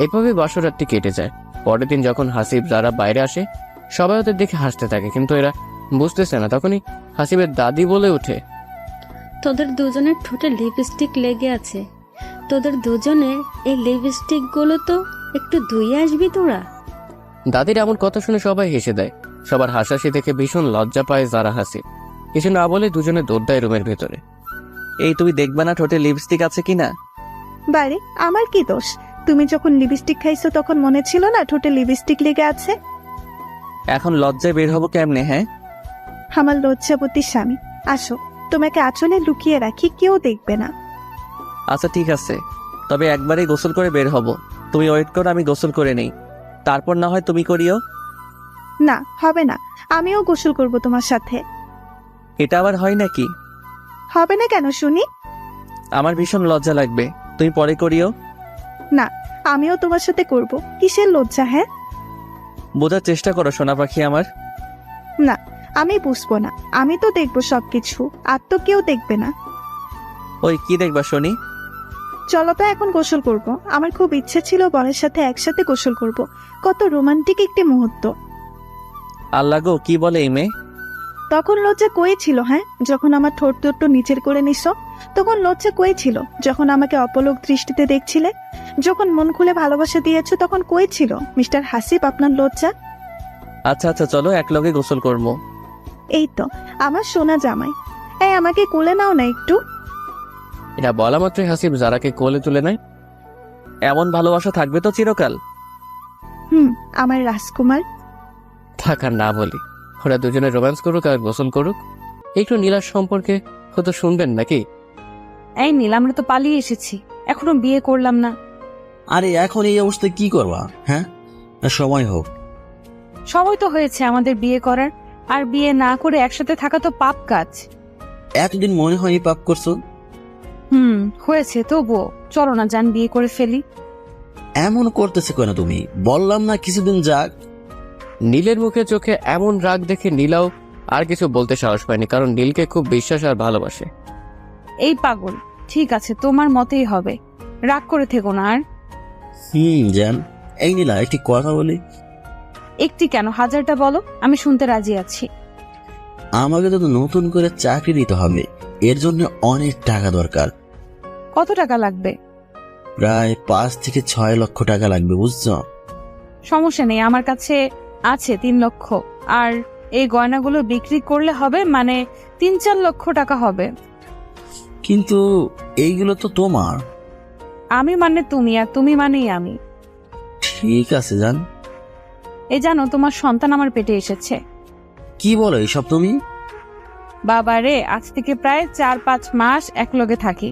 এভাবে বাসরাতটি কেটে যায়। পরের দিন যখন হাসিব যারা বাইরে আসে, সবাই ওদের দেখে হাসতে থাকে, কিন্তু এরা বুঝতেছে না। তখনই হাসিবের দাদি বলে ওঠে, তোদের দুজনের ঠোঁটে লিপস্টিক লেগে আছে, তোদের দুজনের এই লিপস্টিক গুলো তো একটু ধুয়ে আসবি তোরা। দাদির এমন কথা শুনে সবাই হেসে দেয়। সবার হাসাহাসি দেখে ভীষণ লজ্জা পায় যারা হাসিব। কিছু না বলে দুজনে দৌড় দেয় রুমের ভেতরে। এই তুমি দেখবে না ঠোঁটে লিপস্টিক আছে কিনা? বারে, আমার কি দোষ? তুমি যখন লিপস্টিক খাইছো তখন মনে ছিল না ঠোঁটে লিপস্টিক লেগে আছে? এখন লজ্জায় বের হবো কেমনে? হ্যাঁ, আমার লজ্জাবতী স্বামী, আসো, তোমাকে আঁচলে লুকিয়ে রাখি, কেউ দেখবে না। আচ্ছা ঠিক আছে, তবে একবারেই গোসল করে বের হব। তুমি ওয়েট করো, আমি গোসল করে নেই, তারপর না হয় তুমি করিও। না, হবে না, আমিও গোসল করব তোমার সাথে। এটা আবার হয় নাকি? হবে না কেন শুনি? আমার ভীষণ লজ্জা লাগবে, তুমি পরে করিও। না, আমিও তোমার সাথে করব। কিসের লজ্জা? হ্যাঁ, বোঝার চেষ্টা করো সোনা পাখি আমার। না, আমি বুঝবো না, আমি তো দেখবো সবকিছু, আর তো কেউ দেখবে না। ওই কি দেখবা শুনি? চলো তো এখন গোসল করব। আমার খুব ইচ্ছে ছিল বরের সাথে একসাথে গোসল করব। কত রোমান্টিক একটি মুহূর্ত। আল্লাহ গো, কি বলে এই মেয়ে? তখন লজ্জা কই ছিল? হ্যাঁ, যখন আমার ঠোঁট টোট্ট নিচের করে নিছো তখন লজ্জা কই ছিল? যখন আমাকে অপলক দৃষ্টিতে দেখছিলে, যখন মন খুলে ভালোবাসা দিয়েছো তখন কই ছিল মিস্টার হাসিব আপনার লজ্জা? আচ্ছা আচ্ছা, চলো এক লগে গোসল করবো। এই তো আমার সোনা জামাই, এই আমাকে কোলে নাও না একটু। এটা বলা মাত্রই হাসিব যারাকে কোলে তুলে নেয়। এমন ভালোবাসা থাকবে তো চিরকাল? আমার রাজকুমার। থাকার না বলি, ওরা দুজনে রোম্যান্স করুক আর গোসল করুক। একটু নীলার সম্পর্কে হয়তো শুনবেন নাকি? এই নীল, আমরা তো পালিয়ে এসেছি, এখনো বিয়ে করলাম না। আরে এখন এই অবস্থায় কি করবা? হ্যাঁ, সময় হোক। সময় তো হয়েছে আমাদের বিয়ে করার, আর বিয়ে না করে একসাথে থাকা তো পাপ কাজ। একদিন মনে হয় পাপ করছো। হয়েছে, তবুও চলো না যান, বিয়ে করে ফেলি। এমন করতেছে কেন তুমি? বললাম না কিছুদিন যাক। নীলের মুখে চোখে এমন রাগ দেখে নীলাও আর কিছু বলতে সাহস পায়নি, কারণ নীলকে খুব বিশ্বাস আর ভালোবাসে। এই পাগল, ঠিক আছে তোমার মতেই হবে, রাগ করে থেকো না আর। জান। এই নীলা, একটি কথা বলি। একটি কেন, হাজারটা বলো, আমি শুনতে রাজি আছি। আমাকে তো নতুন করে চাকরি দিতে হবে, এর জন্য অনেক টাকা দরকার। কত টাকা লাগবে? প্রায় 5 থেকে 6 লক্ষ টাকা লাগবে, বুঝছো? সমস্যা নেই, আমার কাছে আছে 3 লক্ষ। আর এই গয়নাগুলো বিক্রি করলে হবে মানে 3-4 লক্ষ টাকা হবে। কিন্তু এইগুলো তো তোমার। আমি মানে তুমি, আর তুমি মানেই আমি। ঠিক আছে জান। এই জানো, তোমার সন্তান আমার পেটে এসেছে। কি বলো এইসব তুমি? বাবা রে, আজ থেকে প্রায় 4-5 মাস একলগে থাকি,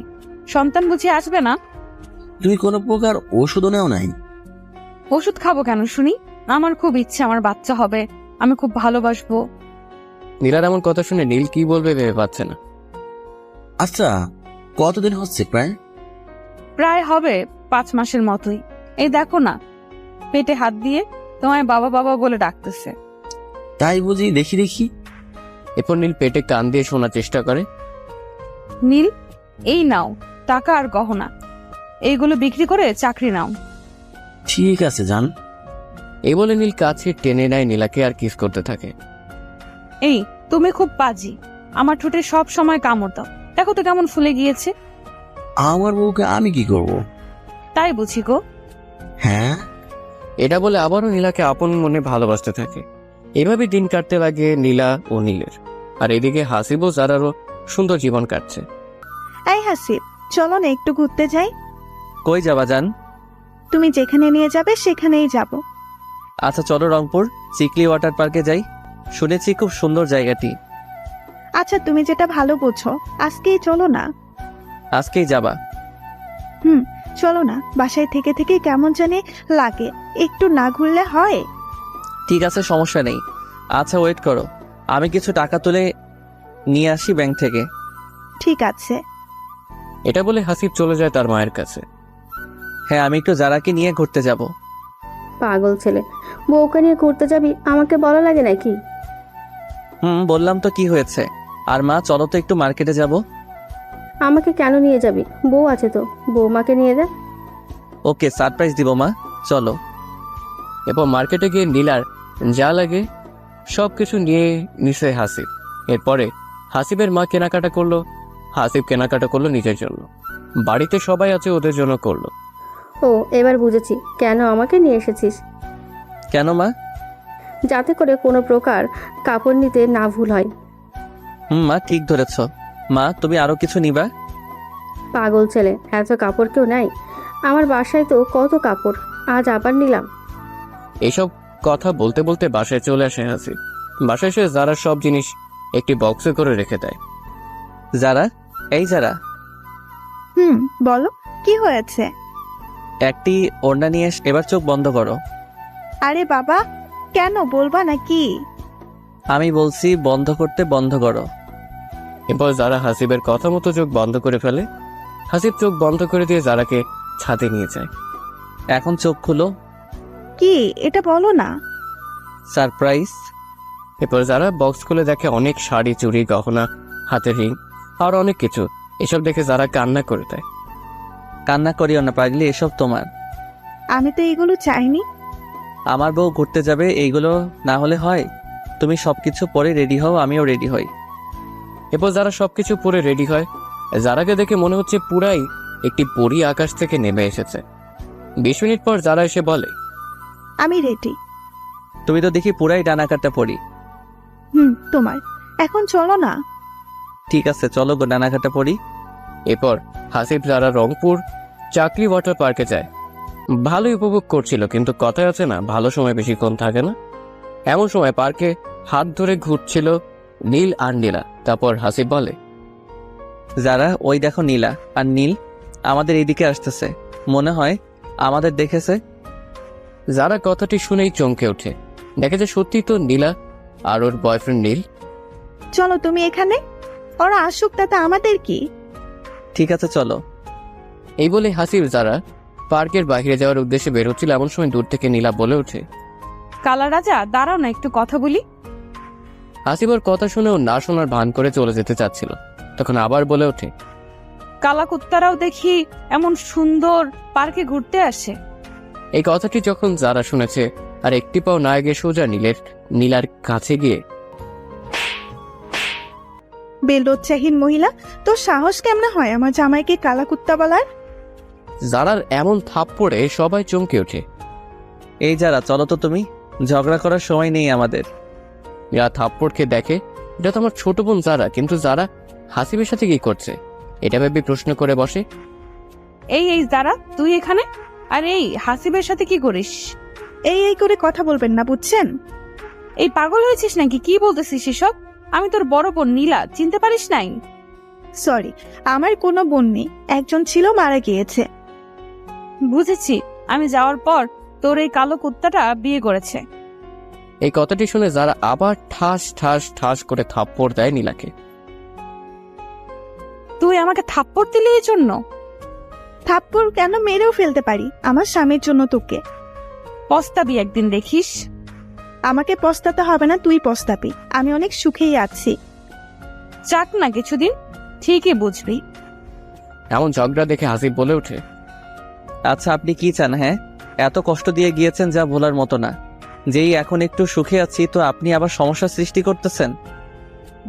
সন্তান বুঝি আসবে না? তুমি কোনো প্রকার ওষুধও নেও নাই? ওষুধ খাবো কেন শুনি? আমার খুব ইচ্ছে আমার বাচ্চা হবে, আমি খুব ভালোবাসবো। নীলার এমন কথা শুনে নীল কি বলবে ভেবে পাচ্ছে না। আচ্ছা, কতদিন হচ্ছে প্রায়? প্রায় হবে 5 মাসের মতোই। এই দেখো না, পেটে হাত দিয়ে তোমায় বাবা বাবা বলে ডাকতেছে। তাই বুঝি? দেখি দেখি। এরপর নীল পেটে কান দিয়ে শোনার চেষ্টা করে। নীল, এই নাও টাকা আর গহনা, এইগুলো বিক্রি করে চাকরি নাও। ঠিক আছে জান। এই বলে নীল কাছে টেনে নেয় নীলাকে আর কিস করতে থাকে। এই তুমি খুব পাজি, আমার ঠোঁটে সব সময় কামড় দাও, দেখো তো কেমন ফুলে গিয়েছে। আমার বউকে আমি কি করব? তাই বুঝি গো। হ্যাঁ। এটা বলে আবারও নীলাকে আপন মনে ভালোবাসতে থাকে। এভাবে দিন কাটতে লাগে নীলা ও নীলের। আর এদিকে হাসিব ও জারারও সুন্দর জীবন কাটছে। এই হাসিব, চলো না একটু ঘুরতে যাই। কই যাবা জান? তুমি যেখানে নিয়ে যাবে সেখানেই যাব। আচ্ছা চলো রংপুর চিকলি ওয়াটার পার্কে যাই, শুনেছি খুব সুন্দর জায়গাটি। আচ্ছা তুমি যেটা ভালো বোঝো, আজকেই চলো না। আজকেই যাবা? চলো না, বাসায় থেকে থেকে কেমন জানি লাগে, একটু না ঘুরলে হয়? ঠিক আছে, সমস্যা নেই। আচ্ছা ওয়েট করো, আমি কিছু টাকা তুলে নিয়ে আসি ব্যাংক থেকে। ঠিক আছে। এটা বলে হাসিব চলে যায় তার মায়ের কাছে। হ্যাঁ, আমি একটু জারাকে নিয়ে ঘুরতে যাব। পাগল ছেলে, বউকে নিয়ে ঘুরতে যাবি, আমাকে বলা লাগে নাকি? বললাম তো, কি হয়েছে? আর মা চলো তো একটু মার্কেটে যাব। আমাকে কেন নিয়ে যাবি? বউ আছে তো, বৌমাকে নিয়ে যা। ওকে, সারপ্রাইজ দিব মা, চলো। এরপর মার্কেটে গিয়ে নীলার যা লাগে সবকিছু নিয়ে নিছে হাসিব। এরপরে হাসিবের মা কেনাকাটা করলো, হাসিব কেনাকাটা করলো নিজের জন্য। বাড়িতে সবাই আছে, ওদের জন্য করলো। ও, এবার বুঝেছি কেন আমাকে নিয়ে এসেছিস। কেন মা? যাতে করে কোনো প্রকার কাপড় নিতে না ভুল হয়। মা ঠিক ধরেছ। মা তুমি আরো কিছু নিবা? পাগল ছেলে, এত কাপড় কেউ নাই, আমার বাসায় তো কত কাপড়, আজ আবার নিলাম। এইসব কথা বলতে বলতে বাসায় চলে আসে হাসিব। বাসায় এসে যারা সব জিনিস একটি বক্সে করে রেখে দেয়। যারা, এই যারা, বলো কি হয়েছে? একটি ওড়না নিয়ে এবার চোখ বন্ধ করো। আরে বাবা, কেন বলবা নাকি? আমি বলছি বন্ধ করতে, বন্ধ করো। এরপর যারা হাসিবের কথা মতো চোখ বন্ধ করে ফেলে। হাসিব চোখ বন্ধ করে দিয়ে যারাকে ছাদে নিয়ে যায়। এখন চোখ খুলো। কি এটা বলো না। সারপ্রাইজ। এরপর যারা বক্স খুলে দেখে অনেক শাড়ি, চুড়ি, গহনা, হাতের রিং আর অনেক কিছু। এসব দেখে যারা কান্না করে দেয়। কান্না করিও না পাগলি, এসব তোমার। আমি তো এগুলো চাইনি। আমার বউ ঘুরতে যাবে, এইগুলো না হলে হয়? তুমি সবকিছু পরে রেডি হও, আমিও রেডি হই। এরপর যারা সবকিছু পরে রেডি হয়। যারাকে দেখে মনে হচ্ছে পুরাই একটি পরী আকাশ থেকে নেমে এসেছে। 20 মিনিট পর যারা এসে বলে, আমি রেডি। তুমি তো দেখি পুরাই ডানা কাটা পড়ি। তোমার এখন চলো না। ঠিক আছে চলো গো, ডানা কাটা পড়ি। এরপর হাসিব যারা রংপুর চাকরি ওয়াটার পার্কে যায়। ভালোই উপভোগ করছিল, কিন্তু কথায় আছে না, ভালো সময় বেশিক্ষণ থাকে না। এমন সময় পার্কে হাত ধরে ঘুরছিল নীল আর নীলা। তারপর হাসিব বলে, যারা ওই দেখো নীলা আর নীল আমাদের এইদিকে আসতেছে, মনে হয় আমাদের দেখেছে। যারা কথাটি শুনেই চমকে ওঠে। দেখে যে সত্যি তো নীলা আর ওর বয়ফ্রেন্ড নীল। চলো তুমি এখানে, ওরা আসুক, তাতে আমাদের কি। ঠিক আছে চলো। এই বলে হাসিব যারা পার্কের বাইরে যাওয়ার উদ্দেশ্যে বের হচ্ছিল, এমন সময় দূর থেকে নীলা বলে ওঠে, কালা রাজা দাঁড়াও না, একটু কথা বলি। হাসিব ওর কথা শুনেও না শোনার ভান করে চলে যেতে চাচ্ছিল, তখন আবার বলে ওঠে, কালা কুত্তারাও দেখি এমন সুন্দর পার্কে ঘুরতে আসে। এই কথাটি যখন যারা শুনেছে আর একটি পাও না গিয়ে সোজা নীলার কাছে গিয়ে, বেলজ্জাহীন মহিলা, তোর সাহস কেমনে হয় আমার জামাইকে কালা কুত্তা বলার? যারার এমন থাপ্পড়ে সবাই চমকে ওঠে। এই যারা, চলো তো, তুমি ঝগড়া করার সময় নেই আমাদের। নীলা থাপ্পড় খেয়ে দেখে এটা তো আমার ছোট বোন যারা, কিন্তু যারা হাসিবের সাথে কি করছে এটা ভেবে প্রশ্ন করে বসে। এই যারা, তুই এখানে? আর এই হাসিবের সাথে কি করিস? এই করে কথা বলবেন না, বুঝছেন? এই পাগল হয়েছিস নাকি? কি বলতেছিস এসব? আমি তোর বড় বোন নীলা, চিনতে পারিস নাই? সরি, আমার কোনো বোন নেই, একজন ছিল, মারা গিয়েছে। বুঝেছি, আমি যাওয়ার পর তোর এই কালো কুত্তাটা বিয়ে করেছে। এই কথাটি শুনে যারা আবার ঠাস ঠাস ঠাস করে থাপ্পড় দেয় নীলাকে। তুই আমাকে থাপ্পড় দিলি এই জন্য? থাপ্পড় কেন, মেরেও ফেলতে পারি আমার স্বামীর জন্য তোকে। পস্তাবি একদিন, দেখিস। আমাকে পস্তাতে হবে না, তুই পস্তাবি। আমি অনেক সুখেই আছি। চাক না কিছুদিন, ঠিকই বুঝবি। এমন ঝগড়া দেখে হাসিব বলে ওঠে, আচ্ছা, আপনি কি চান? হ্যাঁ, এত কষ্ট দিয়ে গিয়েছেন যা ভোলার মতো না। যেই এখন একটু সুখে আছি তো আপনি আবার সমস্যা সৃষ্টি করতেছেন।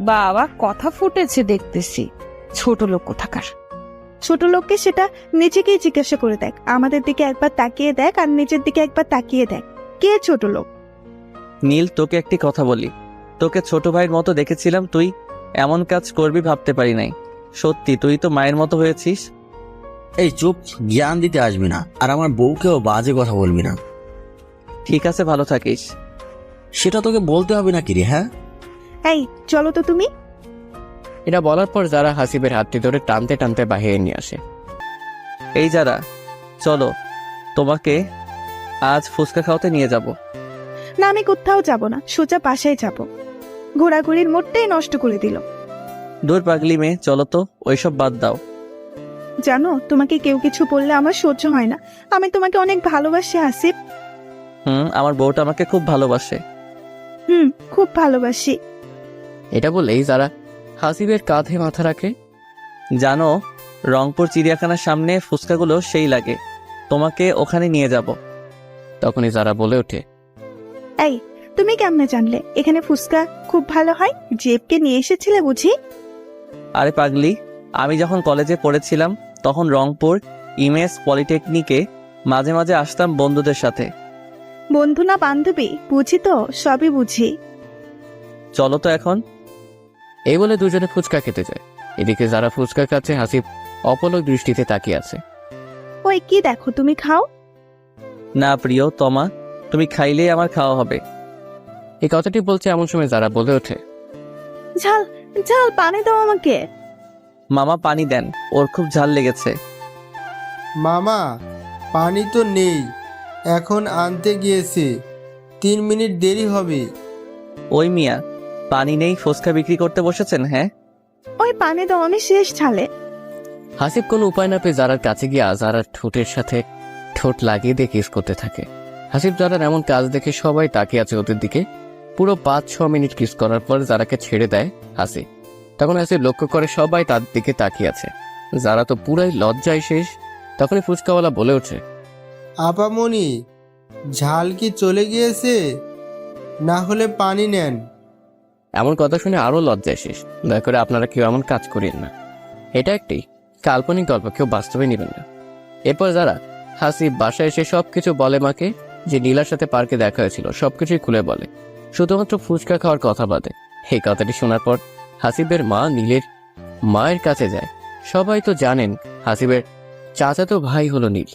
বাবা, কথা ফুটেছে দেখতেছি, ছোট লোক কোথাকার। ছোট লোককে সেটা নিজেকেই জিজ্ঞাসা করে দেখ। আমাদের দিকে একবার তাকিয়ে দেখ আর নিজের দিকে একবার তাকিয়ে দেখ, কে ছোট লোক? নীল, তোকে একটি কথা বলি, তোকে ছোট ভাইয়ের মতো দেখেছিলাম, তুই এমন কাজ করবি ভাবতে পারি নাই। সত্যি তুই তো মায়ের মতো হয়েছিস। এই চুপ, জ্ঞান দিতে আসবি না, আর আমার বউকেও বাজে কথা বলবি না। ঠিক আছে, ভালো থাকিস। সেটা তোকে বলতে হবে নাকি রে? হ্যাঁ, এই চলো তো তুমি। এটা বলার পর যারা হাসিবের হাতটি ধরে টানতে টানতে বাহিরে নিয়ে আসে। এই যারা, চলো, তোমাকে আজ ফুচকা খাওয়াতে নিয়ে যাব। না, আমি কোথাও যাব না, সোজা বাসায় যাব। ঘোরাঘুরির মোড়টাই নষ্ট করে দিল। দূর পাগলি মেয়ে, চলো তো, ওইসব বাদ দাও। জানো, তোমাকে কেউ কিছু বললে আমার সহ্য হয় না। আমি তোমাকে অনেক ভালোবাসি হাসিব। আমার বউটা আমাকে খুব ভালোবাসে। খুব ভালোবাসি। এটা বলেই যারা হাসিবের কাঁধে মাথা রাখে। জানো, রংপুর চিড়িয়াখানার সামনে ফুচকাগুলো সেই লাগে, তোমাকে ওখানে নিয়ে যাব। তখনই যারা বলে ওঠে, এই তুমি কেমনে জানলে এখানে ফুচকা খুব ভালো হয়? জেবকে নিয়ে এসেছিলে বুঝি? আরে পাগলি, আমি যখন কলেজে পড়েছিলাম তখন রংপুর ইমেজ পলিটেকনিকে মাঝে মাঝে আসতাম বন্ধুদের সাথে। বন্ধু না বান্ধবী, বুঝি তো, সবই বুঝি। চলো তো এখন। এই বলে দুজনে ফুচকা খেতে যায়। এদিকে যারা ফুচকা খাচ্ছে, হাসিব অপলক দৃষ্টিতে তাকিয়ে আছে। ওই কি দেখো, তুমি খাও। না প্রিয় তমা, তুমি খাইলেই আমার খাওয়া হবে। এই কথাটি বলছে এমন সময় যারা বলে ওঠে, ঝাল ঝাল, পানি দাও আমাকে। মামা পানি দেন, ওর খুব ঝাল লেগেছে। মামা, পানি তো নেই, এখন আনতে গিয়েছে, 3 মিনিট দেরি হবে। ওই মিয়া, পানি নেই, ফুচকা বিক্রি করতে বসেছেন? হ্যাঁ, ওই পানি দাও, আমি শেষ ঝালে। হাসিব কোনো উপায় না পেয়ে যারার কাছে গিয়ে যারার ঠোঁটের সাথে ঠোঁট লাগিয়ে দিয়ে কিস করতে থাকে। হাসিব যারার এমন কাজ দেখে সবাই তাকিয়ে আছে ওদের দিকে। পুরো 5-6 মিনিট কিস করার পর যারাকে ছেড়ে দেয় হাসিব। তখন হাসিব লক্ষ্য করে সবাই তার দিকে তাকিয়ে আছে। যারা তো পুরাই লজ্জায় শেষ। তখনই ফুচকাওয়ালা বলে ওঠে, আপামনি, ঝাল কি চলে গিয়েছে? না হলে পানি নেন। এমন কথা শুনে আরো লজ্জায় শেষ। দয়া করে আপনারা কেউ এমন কাজ করেন না, এটা একটি কাল্পনিক গল্প, কেউ বাস্তবে নেবেন না। এরপর যারা হাসিব বাসায় এসে সবকিছু বলে মাকে, যে নীলার সাথে পার্কে দেখা হয়েছিল সবকিছুই খুলে বলে, শুধুমাত্র ফুচকা খাওয়ার কথা বাদে। এই কথাটি শোনার পর হাসিবের মা নীলের মায়ের কাছে যায়। সবাই তো জানেন হাসিবের চাচাতো ভাই হলো নীল।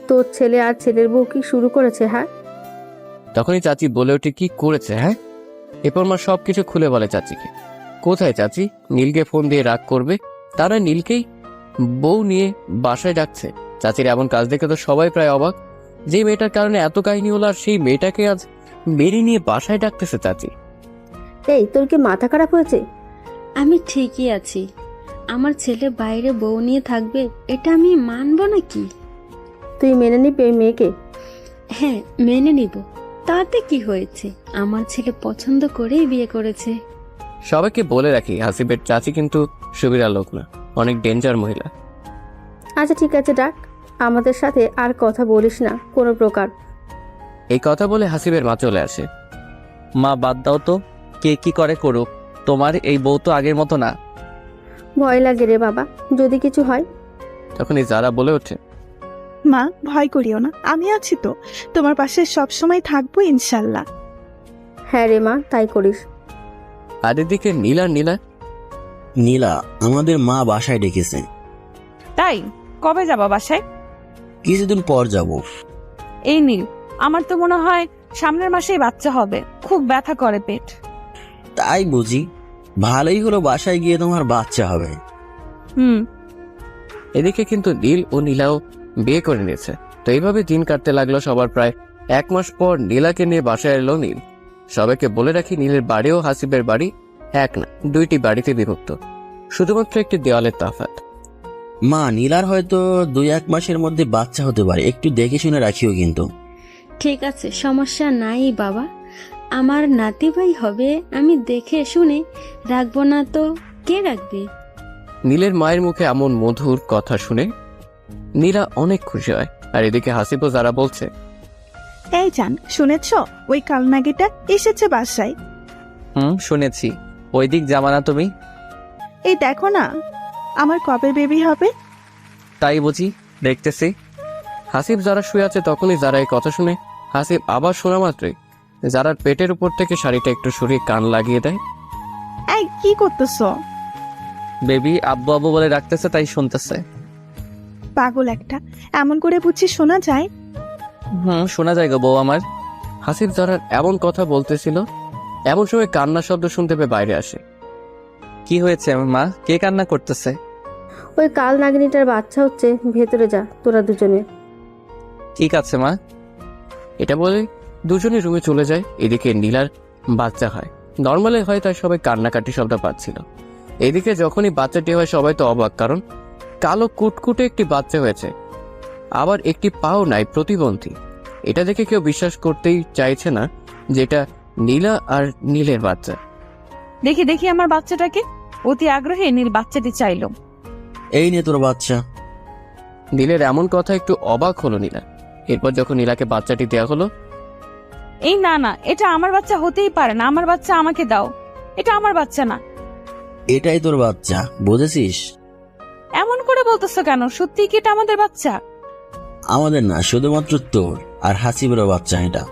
তোর ছেলে আর ছেলের বউ কি শুরু করেছে? হ্যাঁ, তখনই চাচি বলে ওঠে, কি করেছে? হ্যাঁ। এরপর মা সবকিছু খুলে বলে চাচিকে। কোথায় চাচি নীলকে ফোন দিয়ে রাগ করবে? তারা নীলকেই বউ নিয়ে বাসায় ডাকছে। চাচির এমন কাজ দেখে তো সবাই প্রায় অবাক। যে মেয়েটার কারণে এত কাহিনী হলো, আর সেই মেয়েটাকে আজ বেরি নিয়ে বাসায় ডাকতেছে চাচি। এই তোর কি মাথা খারাপ হয়েছে? আমি ঠিকই আছি। আমার ছেলে বাইরে বউ নিয়ে থাকবে, এটা আমি মানবো নাকি? তুই মেনে নিবি ওই মেয়েকে? হ্যাঁ, মেনে নিব। তাতে কি হয়েছে? আমার ছেলে পছন্দ করেই বিয়ে করেছে। সবাইকে বলে রাখি হাসিবের চাচি কিন্তু সুবিরা লোক না, অনেক ডেঞ্জার মহিলা। আচ্ছা ঠিক আছে, ডাক। আমাদের সাথে আর কথা বলিস না কোনো প্রকার। এই কথা বলে হাসিবের মা চলে আসে। মা বাদ দাও তো, কে কি করে করুক, তোমার এই বউ তো আগের মতো না। ভয় লাগে রে বাবা, যদি কিছু হয়। তখনই যারা বলে ওঠে, মা ভয় করিও না, আমি আছি তো, তোমার পাশে সব সময় থাকবো ইনশাল্লাহ। হ্যাঁ রে মা, তাই করিস। আর এদিকে নীলা নীলা, আমাদের মা বাসায় ডেকেছে। তাই? কবে যাবা বাসায়? কিছুদিন পর যাব। এই নীল, আমার তো মনে হয় সামনের মাসেই বাচ্চা হবে, খুব ব্যথা করে পেট। তাই বুঝি? ভালোই হলো, বাসায় গিয়ে তোমার বাচ্চা হবে। হুম। এদিকে কিন্তু নীল ও নীলাও বিয়ে করে নিয়েছে। তো এইভাবে দিন কাটতে লাগলো সবার। প্রায় 1 মাস পর নীলাকে নিয়ে বাসায় এলো নীল। সবাইকে বলে রাখি, নীলের বাড়ি ও হাসিবের বাড়ি এক না, 2টি বাড়িতে বিভক্ত, শুধুমাত্র একটি দেওয়ালের তফাৎ। মা, নীলার হয়তো 2-1 মাসের মধ্যে বাচ্চা হতে পারে, একটু দেখে শুনে রাখিও কিন্তু। ঠিক আছে, সমস্যা নাই বাবা। আমার নাতি ভাই হবে, আমি দেখে শুনে রাখবো না তো কে রাখবে? নীলের মায়ের মুখে এমন মধুর কথা শুনে নীলা অনেক খুশি হয়। আর এদিকে হাসিবও যারা বলছে, এই জান, শুনেছ ওই কালনাগিটা এসেছে বাসায়? শুনেছি। ওই দিক জামানা তুমি? এই দেখো না, আমার কবে বেবি হবে? তাই বুঝি, দেখতেছি। হাসিব যারা শুয়ে আছে তখনই যারা এই কথা শুনে হাসিব আবার শোনা মাত্রই যারার পেটের উপর থেকে শাড়িটা একটু সরিয়ে কান লাগিয়ে দেয়। এই কি করতেছো? বেবি আব্বু আব্বু বলে রাখতেছে, তাই শুনতেছে। পাগল একটা, এমন করে বুঝছি শোনা যায়? শোনা যায় গো বউ আমার। হাসিব যারার এমন কথা বলতেছিল, এমন সময় কান্নার শব্দ শুনতে পেয়ে বাইরে আসে। কি হয়েছে মা, কে কান্না করতেছে? ওই কাল নাগিনীটার বাচ্চা হচ্ছে, ভেতরে যা তোরা দুজনে। ঠিক আছে মা। এটা বলে দুজনে রুমে চলে যায়। এদিকে নীলার বাচ্চা হয়, নর্মালি হয়, তাই সবাই কান্নাকাটি শব্দ পাচ্ছিল। এদিকে যখনই বাচ্চাটি হয় সবাই তো অবাক, কারণ কালো কুটকুটে একটি বাচ্চা হয়েছে, আবার একটি পাও নাই, প্রতিবন্ধী। এটা দেখে কেউ বিশ্বাস করতেই চাইছে না যে এটা নীলা আর নীলের বাচ্চা। দেখি দেখি আমার বাচ্চাটাকে। অতি আগ্রহে নীল বাচ্চাটি চাইলো। এই নে তোর বাচ্চা। নীলের এমন কথা একটু অবাক হলো নীলা। এরপর যখন নীলাকে বাচ্চাটি দেওয়া হলো, এই না না, এটা আমার বাচ্চা হতেই পারে না, আমার বাচ্চা আমাকে দাও, এটা আমার বাচ্চা না। এটাই তোর বাচ্চা, বুঝেছিস? এমন করে বলতেছো কেন? সত্যি কি এটা আমাদের বাচ্চা? আমাদের না, শুধুমাত্র তোর আর হাসিবেরও বাচ্চা এটা।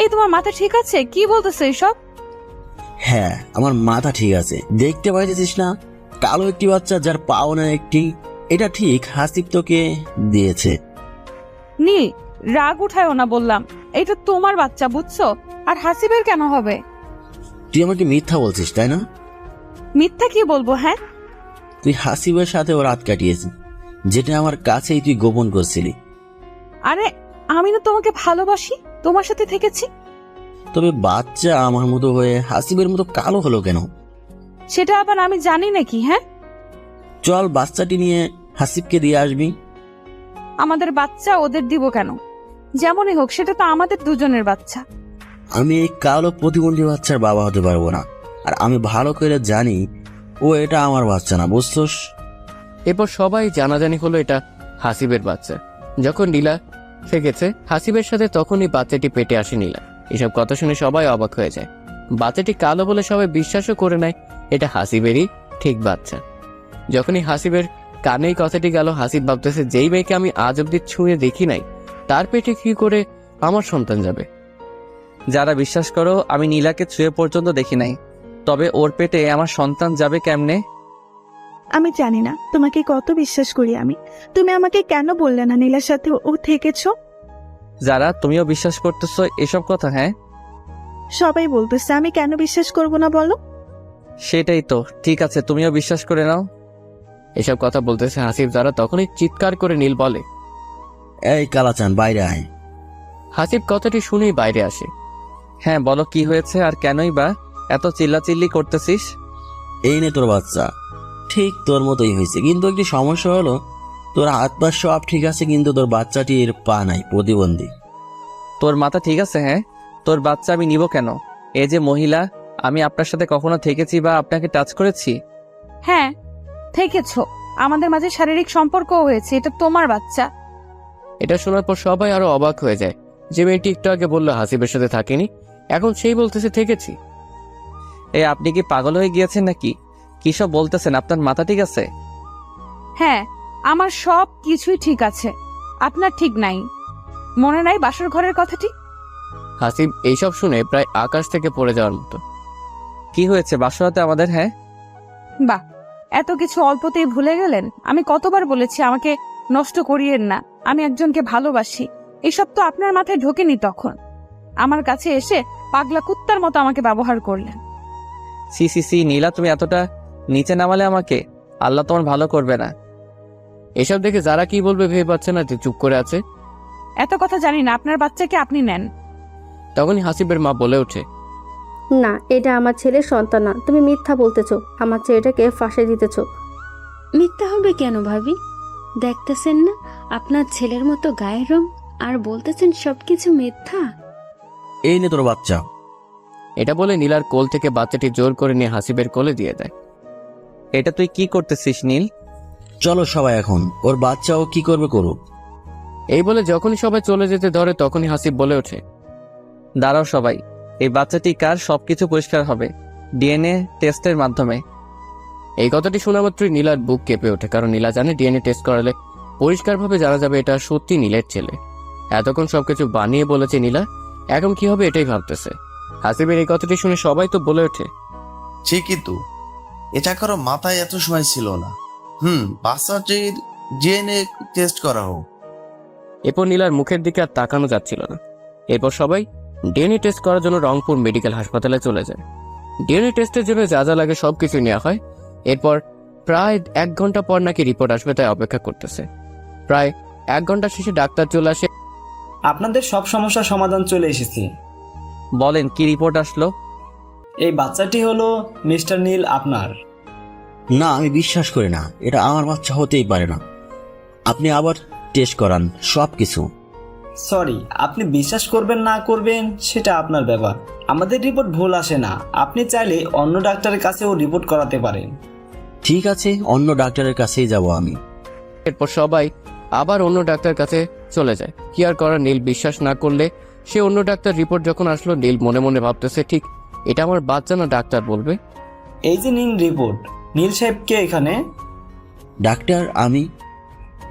এই তোমার মাথা ঠিক আছে? কি বলতেছো এসব? হ্যাঁ, আমার মাথা ঠিক আছে। দেখতে পাইতেছিস না, কালো একটি বাচ্চা যার পাও না একটি। এটা ঠিক হাসিব তোকে দিয়েছে। নীল, রাগ উঠায়ও না বললাম। এটা তোমার বাচ্চা, বুঝছো? আর হাসিবের কেন হবে? তুই আমাকে মিথ্যা বলছিস, তাই না? মিথ্যা কি বলবো? হ্যাঁ, তুই হাসিবের সাথে ও রাত কাটিয়েছিস, যেটা আমার কাছেই তুই গোপন করছিলি। আরে আমি না তোমাকে ভালোবাসি, তোমার সাথে থেকেছি। তবে বাচ্চা আমার মতো হয়ে হাসিবের মতো কালো হলো কেন? সেটা আবার আমি জানি নাকি? হ্যাঁ, চল বাচ্চাটি নিয়ে হাসিবকে দিয়ে আসবি। আমাদের বাচ্চা ওদের দিব কেন? যেমনই হোক, সেটা তো আমাদের দুজনের বাচ্চা। আমি এই কালো প্রতিবন্ধী বাচ্চার বাবা হতে পারবো না, আর আমি ভালো করে জানি ও এটা আমার বাচ্চা না, বুঝছস? এরপর সবাই জানাজানি হলো এটা হাসিবের বাচ্চা। যখন নীলা থেকেছে হাসিবের সাথে, তখনই বাচ্চাটি পেটে আসে নীলা। এসব কথা শুনে সবাই অবাক হয়ে যায়। বাচ্চাটি কালো বলে সবাই বিশ্বাসও করে নেয় এটা হাসিবেরই ঠিক বাচ্চা। যখনই হাসিবের কানেই কথাটি গেল, হাসিব ভাবতেছে, যেই মেয়েকে আমি আজ অব্দি ছুঁয়ে দেখি নাই, তার পেটে কি করে আমার সন্তান যাবে? যারা বিশ্বাস করো, আমি নীলাকে ছুঁয়ে পর্যন্ত দেখি নাই, তবে ওর পেটে আমার সন্তান যাবে কেমনে? আমি জানি না তোমাকে কত বিশ্বাস করি আমি। তুমি আমাকে কেন বললে না নীলার সাথে ও থেকেছো? যারা তুমিও বিশ্বাস করতেছো এসব কথা? হ্যাঁ, সবাই বলতেছে, আমি কেন বিশ্বাস করব না বলো? সেটাই তো। ঠিক আছে, তুমিও বিশ্বাস করে নাও। এসব কথা বলতেছে হাসিব যারা, তখনই চিৎকার করে নীল বলে, এই কালাচান, বাইরে আয়। হাসিব কথাটি শুনেই বাইরে আসে। হ্যাঁ বলো, কি হয়েছে আর কেনই বা এত চিল্লাচিল্লি করতেছিস? এই নে তোর বাচ্চা, ঠিক তোর মতোই হয়েছে, কিন্তু একটি সমস্যা হলো, তোর হাত পা সব ঠিক আছে, কিন্তু তোর বাচ্চাটির পা নাই, প্রতিবন্ধী। তোর মাথা ঠিক আছে? হ্যাঁ, তোর বাচ্চা আমি নিব কেন? এ যে মহিলা, আমি আপনার সাথে কখনো থেকেছি বা আপনাকে টাচ করেছি? হ্যাঁ থেকেছো, আমাদের মাঝে শারীরিক সম্পর্কও হয়েছে, এটা তোমার বাচ্চা। এটা শোনার পর সবাই আরো অবাক হয়ে যায়। যে মেয়েটি একটু আগে বললো হাসিবের সাথে থাকেনি, এখন সেই বলতেছে থেকেছি। এ আপনি কি পাগল হয়ে গিয়েছেন নাকি? কি সব বলতেছেন? আপনার মাথা ঠিক আছে? হ্যাঁ আমার সব কিছুই ঠিক আছে, আপনার ঠিক নাই। মনে নাই বাসর ঘরের কথাটি? হাসিব এইসব শুনে প্রায় আকাশ থেকে পড়ে যাওয়ার মতো। কি হয়েছে বাসরাতে আমাদের? হ্যাঁ, বাহ, এত কিছু অল্পতেই ভুলে গেলেন। আমি কতবার বলেছি আমাকে নষ্ট করিয়েন না, আমি একজনকে ভালোবাসি। এসব তো আপনার মাথায় ঢোকেনি তখন। আমার কাছে এসে পাগলা কুত্তার মতো আমাকে ব্যবহার করলেন। সি সি সি নীলা, তুমি এতটা নিচে নামালে আমাকে, আল্লাহ তোমার ভালো করবে না। এসব দেখে যারা কি বলবে ভেবে পাচ্ছে না, যে চুপ করে আছে। এত কথা জানি না, আপনার বাচ্চাকে আপনি নেন। তখনই হাসিবের মা বলে ওঠে, না, এটা আমার ছেলের সন্তান না, তুমি মিথ্যা বলতেছো, আমার ছেলেটাকে ফাঁসে দিতেছো। মিথ্যা হবে কেন ভাবি? দেখতেছেন না আপনার ছেলের মতো গায়ের রং, আর বলতেছেন সবকিছু মিথ্যা। এই নে তোর বাচ্চা। এটা বলে নীলার কোল থেকে বাচ্চাটি জোর করে নিয়ে হাসিবের কোলে দিয়ে দেয়। এটা তুই কি করতেছিস নীল? চলো সবাই এখন, ওর বাচ্চাও কি করবে করুক। এই বলে যখনই সবাই চলে যেতে ধরে তখনই হাসিব বলে ওঠে, দাঁড়াও সবাই, এই বাচ্চাটি কার সবকিছু পরিষ্কার হবে ডিএনএ টেস্টের মাধ্যমে। এই কথাটি শোনা মাত্রই নীলার বুক কেঁপে ওঠে, কারণ নীলা জানে ডিএনএ টেস্ট করালে পরিষ্কারভাবে জানা যাবে এটা সত্যি নীলের ছেলে। এতক্ষণ সবকিছু বানিয়ে বলেছে নীলা, এখন কি হবে এটাই ভাবতেছে। হাসিবের এই কথাটি শুনে সবাই তো বলে ওঠে, ঠিকই তো, এটা কারো মাথায় এত সময় ছিল না। বাচ্চাটির ডিএনএ টেস্ট করা হোক। এরপর নীলার মুখের দিকে আর তাকানো যাচ্ছিল না। এরপর সবাই ডিএনএ টেস্ট করার জন্য রংপুর মেডিকেল হাসপাতালে চলে যায়। ডিএনএ টেস্টের জন্য যা যা লাগে সবকিছু নেওয়া হয়। এরপর প্রায় 1 ঘন্টা পর নাকি রিপোর্ট আসবে, তাই অপেক্ষা করতেছে। প্রায় 1 ঘন্টা শেষে ডাক্তার চলে আসে। আপনাদের সব সমস্যার সমাধান চলে এসেছে। বলেন কি রিপোর্ট আসলো? এই বাচ্চাটি হলো মিস্টার নীল আপনার। না, আমি বিশ্বাস করি না, এটা আমার বাচ্চা হতেই পারে না। আপনি আবার টেস্ট করান সব কিছু। সরি, আপনি বিশ্বাস করবেন না করবেন সেটা আপনার ব্যাপার। আমাদের রিপোর্ট ভুল আসে না, আপনি চাইলে অন্য ডাক্তারের কাছেও রিপোর্ট করাতে পারেন। ঠিক আছে, অন্য ডাক্তারের কাছেই যাব আমি। এরপর সবাই আবার অন্য ডাক্তার কাছে চলে যায়। কি আর করার, নীল বিশ্বাস না করলে সে অন্য ডাক্তার রিপোর্ট যখন আসলো, নীল মনে মনে ভাবতেছে ঠিক এটা আমার বাচ্চা না ডাক্তার বলবে। এই যে নিন রিপোর্ট। নীল সাহেব কে এখানে? ডাক্তার আমি।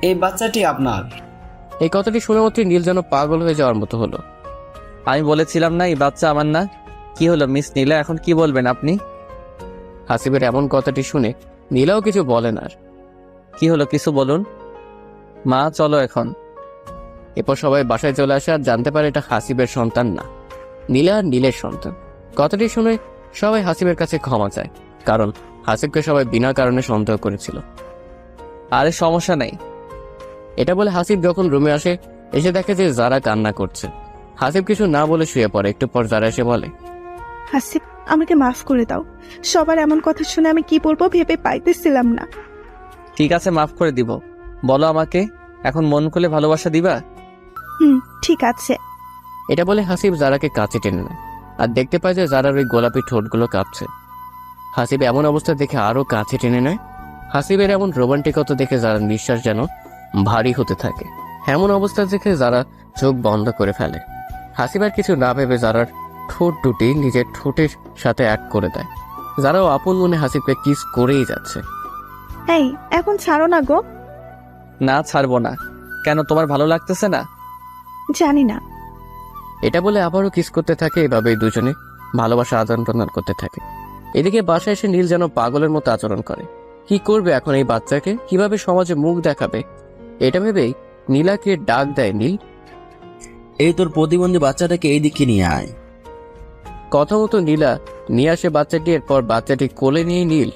এই বাচ্চাটি আপনার। এই কথাটি শুনে মাত্রই নীল যেন পাগল হয়ে যাওয়ার মতো হলো। আমি বলেছিলাম না এই বাচ্চা আমার না? কি হলো মিস নীলা, এখন কি বলবেন আপনি? হাসিবের এমন কথাটি শুনে নীলাও কিছু বলে না। কি হলো, কিছু বলুন। মা চলো এখন। এরপর সবাই বাসায় চলে আসে আর জানতে পারে এটা হাসিবের সন্তান না, নীলা আর নীলের সন্তান। কথাটি শুনে সবাই হাসিবের কাছে ক্ষমা চায়, কারণ হাসিবকে সবাই বিনা কারণে সন্দেহ করেছিল। আরে সমস্যা নেই। এটা বলে হাসিব যখন রুমে আসে, এসে দেখে যে যারা কান্না করছে। হাসিব কিছু না বলে শুয়ে পড়ে। একটু পর যারা এসে বলে, হাসিব, আমাকে মাফ করে দাও। সবার এমন কথা শুনে আমি কি বলবো ভেবে পাইতেছিলাম না। ঠিক আছে, মাফ করে দিব। বলো আমাকে, এখন মন খুলে ভালোবাসা দিবা? ঠিক আছে। এটা বলে হাসিব যারাকে কাছে টেনে নেয় আর দেখতে পায় যে যারার ওই গোলাপি ঠোঁটগুলো কাঁপছে। হাসিব এমন অবস্থা দেখে আরো কাছে টেনে নেয়। হাসিবের এমন রোমান্টিকতা দেখে যারা নিঃশ্বাস যেন ভারী হতে থাকে। এমন অবস্থা দেখে যারা চোখ বন্ধ করে ফেলে। হাসিব আর কিছু না ভেবে যারার ঠোঁট দুটি নিজের ঠোঁটের সাথে এক করে দেয়। যারাও আপন মনে হাসিবকে কিস করেই যাচ্ছে। এই, এখন ছাড়ো না গো। না, ছাড়বো না। কেন, তোমার ভালো লাগতেছে না? জানি না। এটা বলে আবারও কিস করতে থাকে। এভাবেই দুজনে ভালোবাসা আদান প্রদান করতে থাকে। এদিকে বাসায় এসে নীল যেন পাগলের মতো আচরণ করে। কি করবে এখন এই বাচ্চাকে, কিভাবে সমাজে মুখ দেখাবে, এটা ভেবেই নীলাকে ডাক দেয় নীল। এই তোর প্রতিবন্ধী বাচ্চাটাকে এই দিকে নিয়ে আয়। কথা মতো নীলা নিয়ে আসে বাচ্চাটি। এরপর বাচ্চাটি কোলে নিয়ে নীল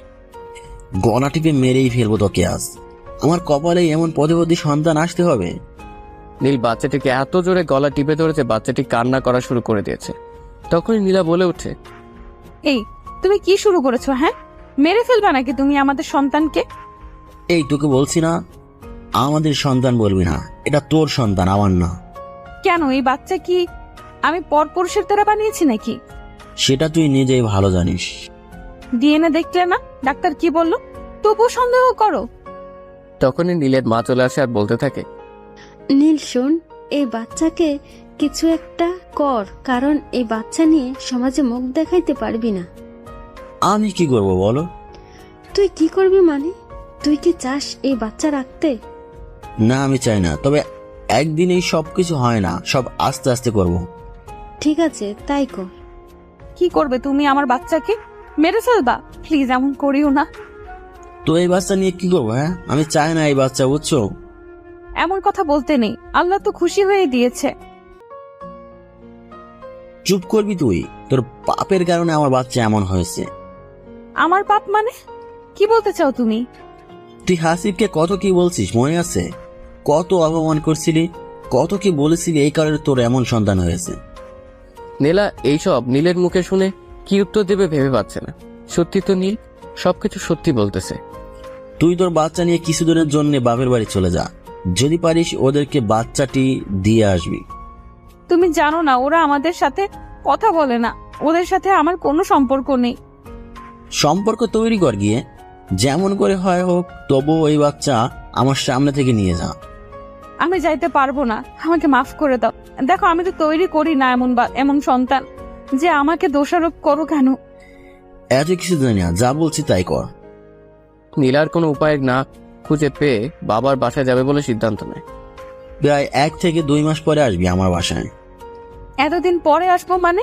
গলা টিপে মেরেই ফেলবো তোকে আজ। আমার কপালে এমন প্রতিবন্ধী সন্তান আসতে হবে। নীল বাচ্চাটিকে এত জোরে গলা টিপে ধরেছে বাচ্চাটি কান্না করা শুরু করে দিয়েছে। তখনই নীলা বলে ওঠে, এই তুমি কি শুরু করেছো? হ্যাঁ, মেরে ফেলবা নাকি তুমি আমাদের সন্তানকে? এই তোকে বলছি না। আমাদের সন্তান বলবি না, এটা তোর সন্তান, আমার না। কেন এই বাচ্চা কি আমি পরপুরুষের দ্বারা বানিয়েছি নাকি? সেটা তুই নিজেই ভালো জানিস। ডিএনএ দেখলে না ডাক্তার কি বললো, তবুও সন্দেহ করো? তখনই নীলের মা চলে আসে আর বলতে থাকে, নীল শোন, এই বাচ্চাকে কিছু একটা কর, কারণ এই বাচ্চা নিয়ে সমাজে মুখ দেখাইতে পারবি না। আমি কি করব বলো? তুই কি করবি মানে? তুই কি চাস এই বাচ্চা রাখতে? না, আমি চাই না, তবে একদিনেই সবকিছু হয় না, সব আস্তে আস্তে করব। ঠিক আছে, তাই কর। কি করবে তুমি আমার বাচ্চাকে? মেরে ফেলবা? প্লিজ এমন করিও না। তো এই বাচ্চা নিয়ে কি করবো? হ্যাঁ, আমি চাই না এই বাচ্চা, বুঝছো? এমন কথা বলতে নেই, আল্লাহ তো খুশি হয়ে দিয়েছে। চুপ করবি তুই? তোর পাপের কারণে আমার বাচ্চা এমন হয়েছে। আমার পাপ মানে? কি বলতে চাও তুমি? তুই হাসিবকে কত কি বলছিস মনে আছে? কত অপমান করছিলি, কত কি বলেছিলি, এই কারণে তোর এমন সন্তান হয়েছে। নীলা এইসব নীলের মুখে শুনে কি উত্তর দেবে ভেবে পাচ্ছে না। সত্যি তো নীল সবকিছু সত্যি বলতেছে। তুই তোর বাচ্চা নিয়ে কিছুদিনের জন্য বাপের বাড়ি চলে যা, যদি পারিস ওদেরকে বাচ্চাটি দিয়ে আসবি। তুমি জানো না ওরা আমাদের সাথে কথা বলে না, ওদের সাথে আমার কোনো সম্পর্ক নেই। সম্পর্ক তৈরি কর গিয়ে, যেমন করে হয় হোক, তবু ওই বাচ্চা আমার সামনে থেকে নিয়ে যা। আমি যাইতে পারবো না, আমাকে মাফ করে দাও। দেখো আমি তো তৈরি করি না এমন সন্তান, যে আমাকে দোষারোপ করো কেন? এত কিছু জানি না, যা বলছি তাই কর। নীলার কোনো উপায় না খুঁজে পেয়ে বাবার বাসায় যাবে বলে সিদ্ধান্ত নেয়। প্রায় 1 থেকে 2 মাস পরে আসবি আমার বাসায়। এতদিন পরে আসবো মানে?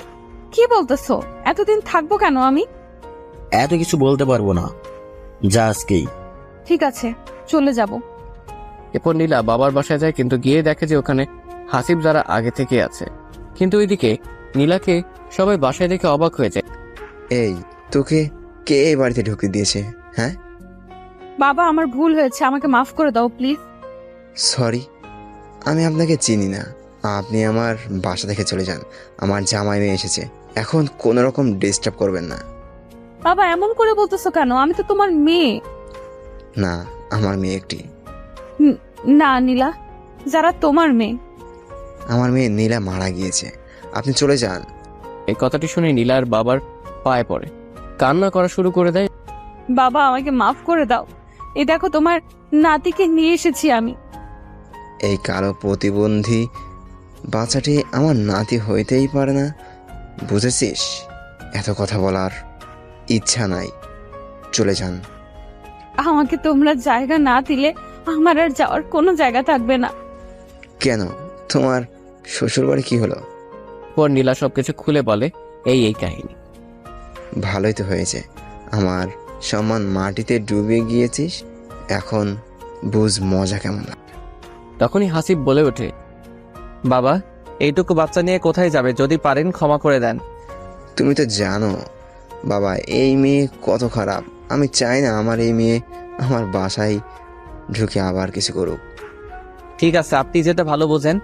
কি বলতেছো? এতদিন থাকবো কেন আমি? এত কিছু বলতে পারবো না, যা আজকেই। ঠিক আছে, চলে যাব। এরপর নীলা বাবার বাসায় যায়, কিন্তু গিয়ে দেখে যে ওখানে হাসিব যারা আগে থেকে আছে। কিন্তু ওইদিকে নীলাকে সবাই বাসায় দেখে অবাক হয়ে যায়। এই তোকে কে এই বাড়িতে ঢুকে দিয়েছে? হ্যাঁ, বাবা আমার ভুল হয়েছে, আমাকে মাফ করে দাও প্লিজ। সরি, আমি আপনাকে চিনি না। আপনি আমার বাসা থেকে চলে যান। আমার জামাই মেয়ে এসেছে, এখন কোনো রকম ডিস্টার্ব করবেন না। বাবা এমন করে বলতেছো কেন? আমি তো তোমার মেয়ে। না, আমার মেয়ে একটি। না নীলা, যারা তোমার মেয়ে। আমার মেয়ে নীলা মারা গিয়েছে, আপনি চলে যান। এই কথাটি শুনে নীলার বাবার পায়ে পড়ে, কান্না করা শুরু করে দেয়। বাবা আমাকে মাফ করে দাও, এই দেখো তোমার নাতিকে নিয়ে এসেছি আমি। এই কালো প্রতিবন্ধী বাচ্চাটি আমার নাতি হইতেই পারে না, বুঝেছিস? এত কথা বলার ইচ্ছা নাই, চলে যান। আমাকে তোমরা জায়গা না দিলে আমার আর যাওয়ার কোনো জায়গা থাকবে না। কেন, তোমার শ্বশুর বাড়ি কি হলো? পর নীলা সবকিছু খুলে বলে এই কাহিনী। ভালোই তো হয়েছে, আমার সম্মান মাটিতে ডুবে গিয়েছিস, এখন বুঝ মজা কেমন। তখনই হাসিব বলে ওঠে, বাবা এইটুকু বাচ্চা নিয়ে কোথায় যাবে? যদি পারেন ক্ষমা করে দেন। তুমি তো জানো বাবা, এই মেয়ে কত খারাপ। আমি চাই না আমার এই মেয়ে আমার বাসায় ঢুকে আবার কিছু করুক। ঠিক আছে, আপনি যেটা ভালো বোঝেন।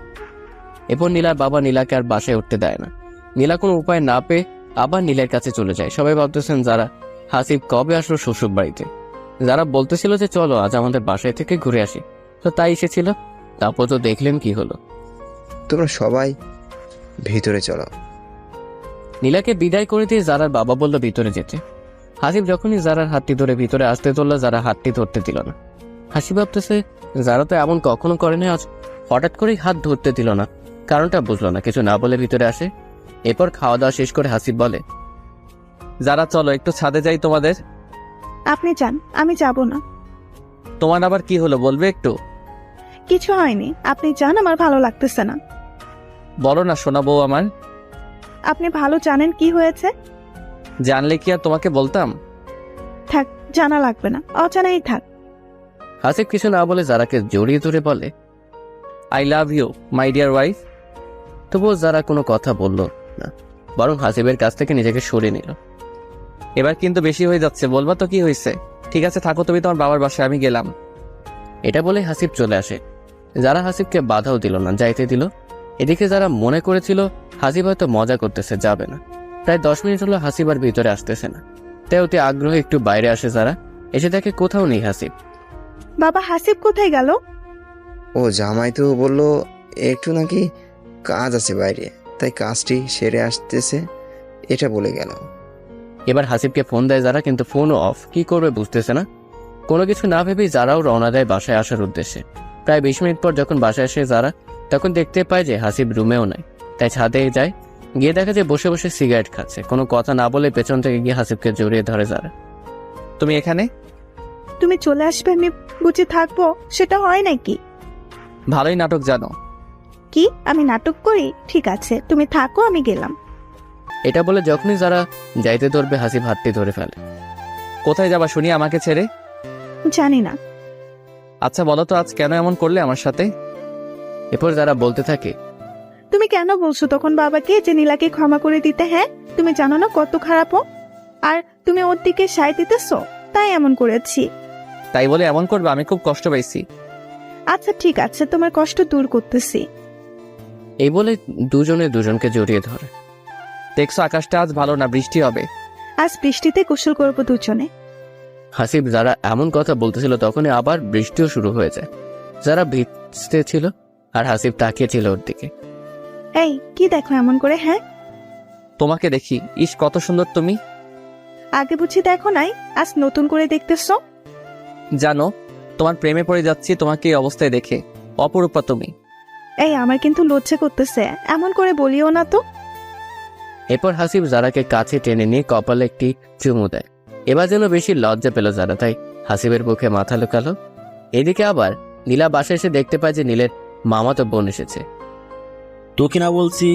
এরপর নীলার বাবা নীলাকে আর বাসায় উঠতে দেয় না। নীলা কোনো উপায় না পেয়ে আবার নীলের কাছে চলে যায়। সবাই ভাবতেছেন যারা হাসিব কবে আসলো শ্বশুর বাড়িতে। যারা বলতেছিল যে চলো আজ আমাদের বাসায় থেকে ঘুরে আসি, তো তাই এসেছিল। তারপর তো দেখলেন কি হলো। তোমরা সবাই ভিতরে চলো। নীলাকে বিদায় করে দিয়ে জারার বাবা বলল ভিতরে যেতে। হাসিব যখনই জারার হাতটি ধরে ভিতরে আসতে চললো, যারা হাতটি ধরতে দিল না। হাসি ভাবতেছে যারা তো এমন কখনো করে না, আজ হঠাৎ করেই হাত ধরতে দিল না, কারণটা বুঝলো না। কিছু না বলে ভিতরে আসে। এরপর খাওয়া দাওয়া শেষ করে হাসিব বলে, যারা চলো একটু ছাদে যাই তোমাদের। আপনি যান, আমি যাব না। তোমার আবার কি হলো বলবে একটু? কিছু হয়নি, আপনি যান, আমার ভালো লাগতেছে না। বলো না শোনা বউ আমার। আপনি ভালো জানেন কি হয়েছে। জানলে কি আর তোমাকে বলতাম? থাক, জানা লাগবে না, অজানাই থাক। হাসিব কিছু না বলে জারাকে জড়িয়ে ধরে বলে, I love you my dear wife. তবুও যারা কোনো কথা বলল না, বরং হাসিবের কাছ থেকে নিজেকে সরিয়ে নিল। এবার কিন্তু বেশি হয়ে যাচ্ছে, বলবা তো কি হয়েছে? ঠিক আছে থাকো তুমি তোমার বাবার বাসায়, আমি গেলাম। এটা বলে হাসিব চলে আসে। যারা হাসিবকে বাধাও দিল না, যাইতে দিল। এদিকে যারা মনে করেছিল হাসিব হয়তো মজা করতেছে, যাবে না। প্রায় 10 মিনিট হলো হাসিব আর ভিতরে আসতেছে না। তাই অতি আগ্রহে একটু বাইরে আসে যারা, এসে দেখে কোথাও নেই হাসিব। বাবা হাসিব কোথায় গেল? ও জামাই তো বললো একটু নাকি কাজ আছে বাইরে, তাই কাজটি সেরে আসতেছে, এটা বলে গেল। এবার হাসিবকে ফোন দেয় যারা, কিন্তু ফোনও অফ। কি করবে বুঝতেছে না। কোনো কিছু না ভেবেই যারাও রওনা দেয় বাসায় আসার উদ্দেশ্যে। প্রায় 20 মিনিট পর যখন বাসায় আসে যারা, তখন দেখতে পায় যে হাসিব রুমেও নাই। তাই ছাদে যায়, গিয়ে দেখা যায় বসে বসে সিগারেট খাচ্ছে। কোনো কথা না বলে পেছন থেকে গিয়ে হাসিবকে জড়িয়ে ধরে যারা। তুমি এখানে? তুমি চলে আসবে আমি বুঝে থাকবো, সেটা হয় নাকি? ভালোই নাটক জানো। কি আমি নাটক করি? ঠিক আছে তুমি থাকো, আমি গেলাম। এটা বলে যখনই যারা যাইতে ধরবে হাসিব হাতটি ধরে ফেলে। কোথায় যাবা শুনি আমাকে ছেড়ে? জানি না। আচ্ছা বলো তো আজ কেন এমন করলে আমার সাথে? এরপর যারা বলতে থাকে, তুমি কেন বলছো তখন বাবাকে যে নীলাকে ক্ষমা করে দিতে? হ্যাঁ, তুমি জানো না কত খারাপ ও, আর তুমি ওর দিকে সায় দিতেছো, তাই এমন করেছি। তাই বলে এমন করবে? আমি খুব কষ্ট পাইছি। আচ্ছা ঠিক আছে, তোমার কষ্ট দূর করতেছি। এই বলে দুজনে দুজনকে জড়িয়ে ধরে। দেখছো আকাশটা আজ ভালো না, বৃষ্টি হবে। আজ বৃষ্টিতে গোসল করবো দুজনে। হাসিব যারা এমন কথা বলতেছিল তখনই আবার বৃষ্টিও শুরু হয়ে যায়। যারা ভিজতে ছিল আর হাসিব তাকিয়ে ছিল ওর দিকে। এই কি দেখো এমন করে? হ্যাঁ, তোমাকে দেখি। ইস কত সুন্দর তুমি। আগে বুঝি দেখো নাই, আজ নতুন করে দেখতেছো? জানো তোমার প্রেমে পড়ে যাচ্ছি তোমাকে এই অবস্থায় দেখে। অপরূপা তুমি। এই আমার কিন্তু লজ্জা করতেছে, এমন করে বলিও না তো। এরপর হাসিব যারাকে কাছে টেনে নিয়ে কপালে একটি চুমু দেয়। এবার যেন বেশি লজ্জা পেল যারা, তাই হাসিবের বুকে মাথা লুকালো। এদিকে আবার নীলা বাসায় এসে দেখতে পায় যে নীলের মামাতো বোন এসেছে। তোকে না বলছি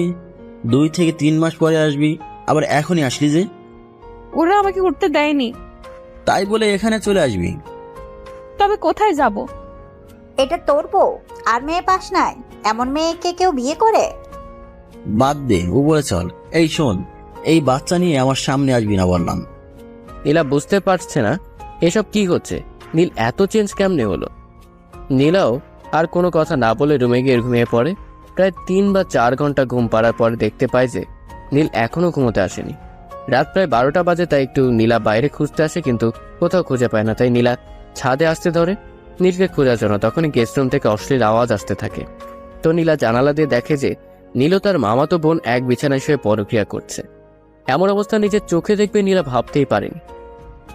2 থেকে 3 মাস পরে আসবি, আবার এখনই আসলি যে? ওরা আমাকে উঠতে দেয়নি। তাই বলে এখানে চলে আসবি? তবে কোথায় যাব? এটা তোর বউ আর মেয়ে পাস নাই? এমন মেয়েকে কেউ বিয়ে করে? বাদ দে, উপরে চল। এই শোন, এই বাচ্চা নিয়ে আমার সামনে আসবি না বললাম। নীলা বুঝতে পারছে না এসব কি হচ্ছে, নীল এত চেঞ্জ কেমনে হলো। নীলাও আর কোনো কথা না বলে রুমে গিয়ে ঘুমিয়ে পড়ে। প্রায় 3 বা 4 ঘন্টা ঘুম পাড়ার পরে দেখতে পায় যে নীল এখনো ঘুমোতে আসেনি। রাত প্রায় 12টা বাজে, তাই একটু নীলা বাইরে খুঁজতে আসে, কিন্তু কোথাও খুঁজে পায় না। তাই নীলা ছাদে আসতে ধরে নীলকে খোঁজার জন্য। তখনই গেস্ট রুম থেকে অশ্লীল আওয়াজ আসতে থাকে। তো নীলা জানালা দিয়ে দেখে যে নীল ও তার মামাতো বোন এক বিছানায় শুয়ে পরক্রিয়া করছে। এমন অবস্থা নিজের চোখে দেখবে নীলা ভাবতেই পারেনি।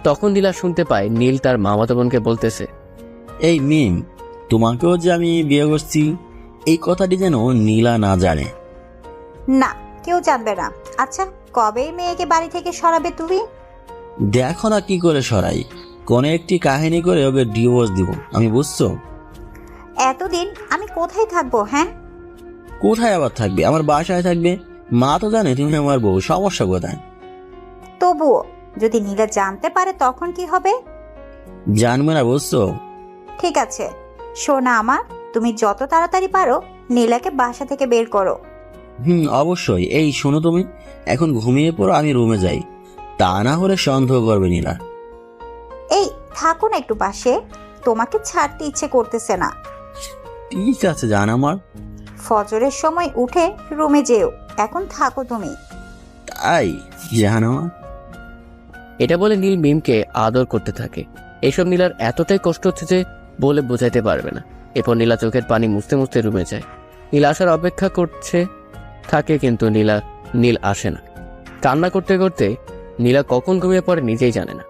তখন নীলা শুনতে পায় নীল তার মামাতো বোনকে বলতেছে, এই মিম, তোমাকেও যে আমি বিয়ে করছি এই কথাটি যেন নীলা না জানে। না, কেউ জানবে না। আচ্ছা, কবে মেয়েকে বাড়ি থেকে সরাবে তুমি? দেখো না কি করে সরাই, কোন একটি কাহিনী করে ওকে ডিভোর্স দিব আমি, বুঝছো? এতদিন আমি কোথায় থাকবো? হ্যাঁ, কোথায় আবার থাকবে? আমার বাসায় থাকবে। মা তো জানে তুমি আমার বউ, সমস্যা কোথায়? তবুও যদি নীলা জানতে পারে তখন কি হবে? জানবে না, বুঝছো? ঠিক আছে সোনা আমার, তুমি যত তাড়াতাড়ি পারো নীলাকে বাসা থেকে বের করো। অবশ্যই। এই শোনো, তুমি এখন ঘুমিয়ে পড়ো, আমি রুমে যাই, তা না হলে সন্দেহ করবে নীলা। এই থাকুন একটু পাশে, তোমাকে ছাড়তে ইচ্ছে করতেছে না। ঠিক আছে জান আমার। ফজরের সময় উঠে রুমে যেও, এখন থাকো তুমি। তাই জান আমার। এটা বলে নীল মিমকে আদর করতে থাকে। এসব নীলার এতটাই কষ্ট হচ্ছে যে বলে বোঝাইতে পারবে না। এরপর নীলা চোখের পানি মুছতে মুছতে রুমে যায়। নীল আসার অপেক্ষা করছে থাকে, কিন্তু নীল আসে না। কান্না করতে করতে নীলা কখন ঘুমিয়ে পড়ে নিজেই জানে না।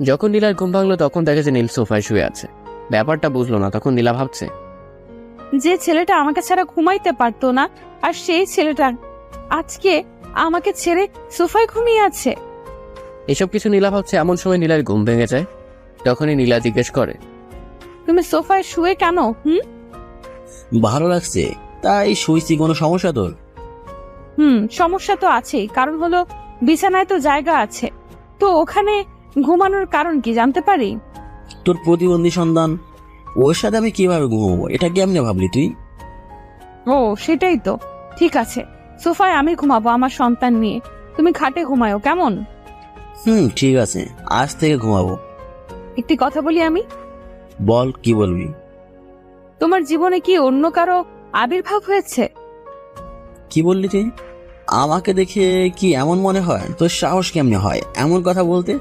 যখন নীলার ঘুম ভাঙলো তখন দেখে যে নীল সোফায় শুয়ে আছে। ব্যাপারটা বুঝলো না। তখন নীলা ভাবছে, যে ছেলেটা আমাকে ছাড়া ঘুমাইতে পারতো না, আর সেই ছেলেটা আজকে আমাকে ছেড়ে সোফায় ঘুমিয়ে আছে। এসব কিছু নীলা ভাবছে। এমন সময় নীলার ঘুম ভেঙে যায়। তখনই নীলা জিজ্ঞেস করে, তুমি সোফায় শুয়ে কেন? ভালো লাগছে তাই শুইছি, কোনো সমস্যা তোর? সমস্যা তো আছেই, কারণ হলো বিছানায় তো জায়গা আছে, তো ওখানে ঘুমানোর কারণ কি জানতে পারি? তোর প্রতিবন্ধী সন্তান, ওর সাথে আমি কিভাবে ঘুমাবো, এটা কেমনে ভাবলি তুই? ও সেটাই তো। ঠিক আছে, সোফায় আমি ঘুমাবো আমার সন্তান নিয়ে, তুমি খাটে ঘুমায়ো, কেমন? ঠিক আছে, আজ থেকে ঘুমাবো। একটি কথা বলি আমি। বল, কি বলবি? তোমার জীবনে কি অন্য কারো আবির্ভাব হয়েছে? কি বললি তুই? আমাকে দেখে কি এমন মনে হয়? তোর সাহস কেমনে হয় এমন কথা বলতে?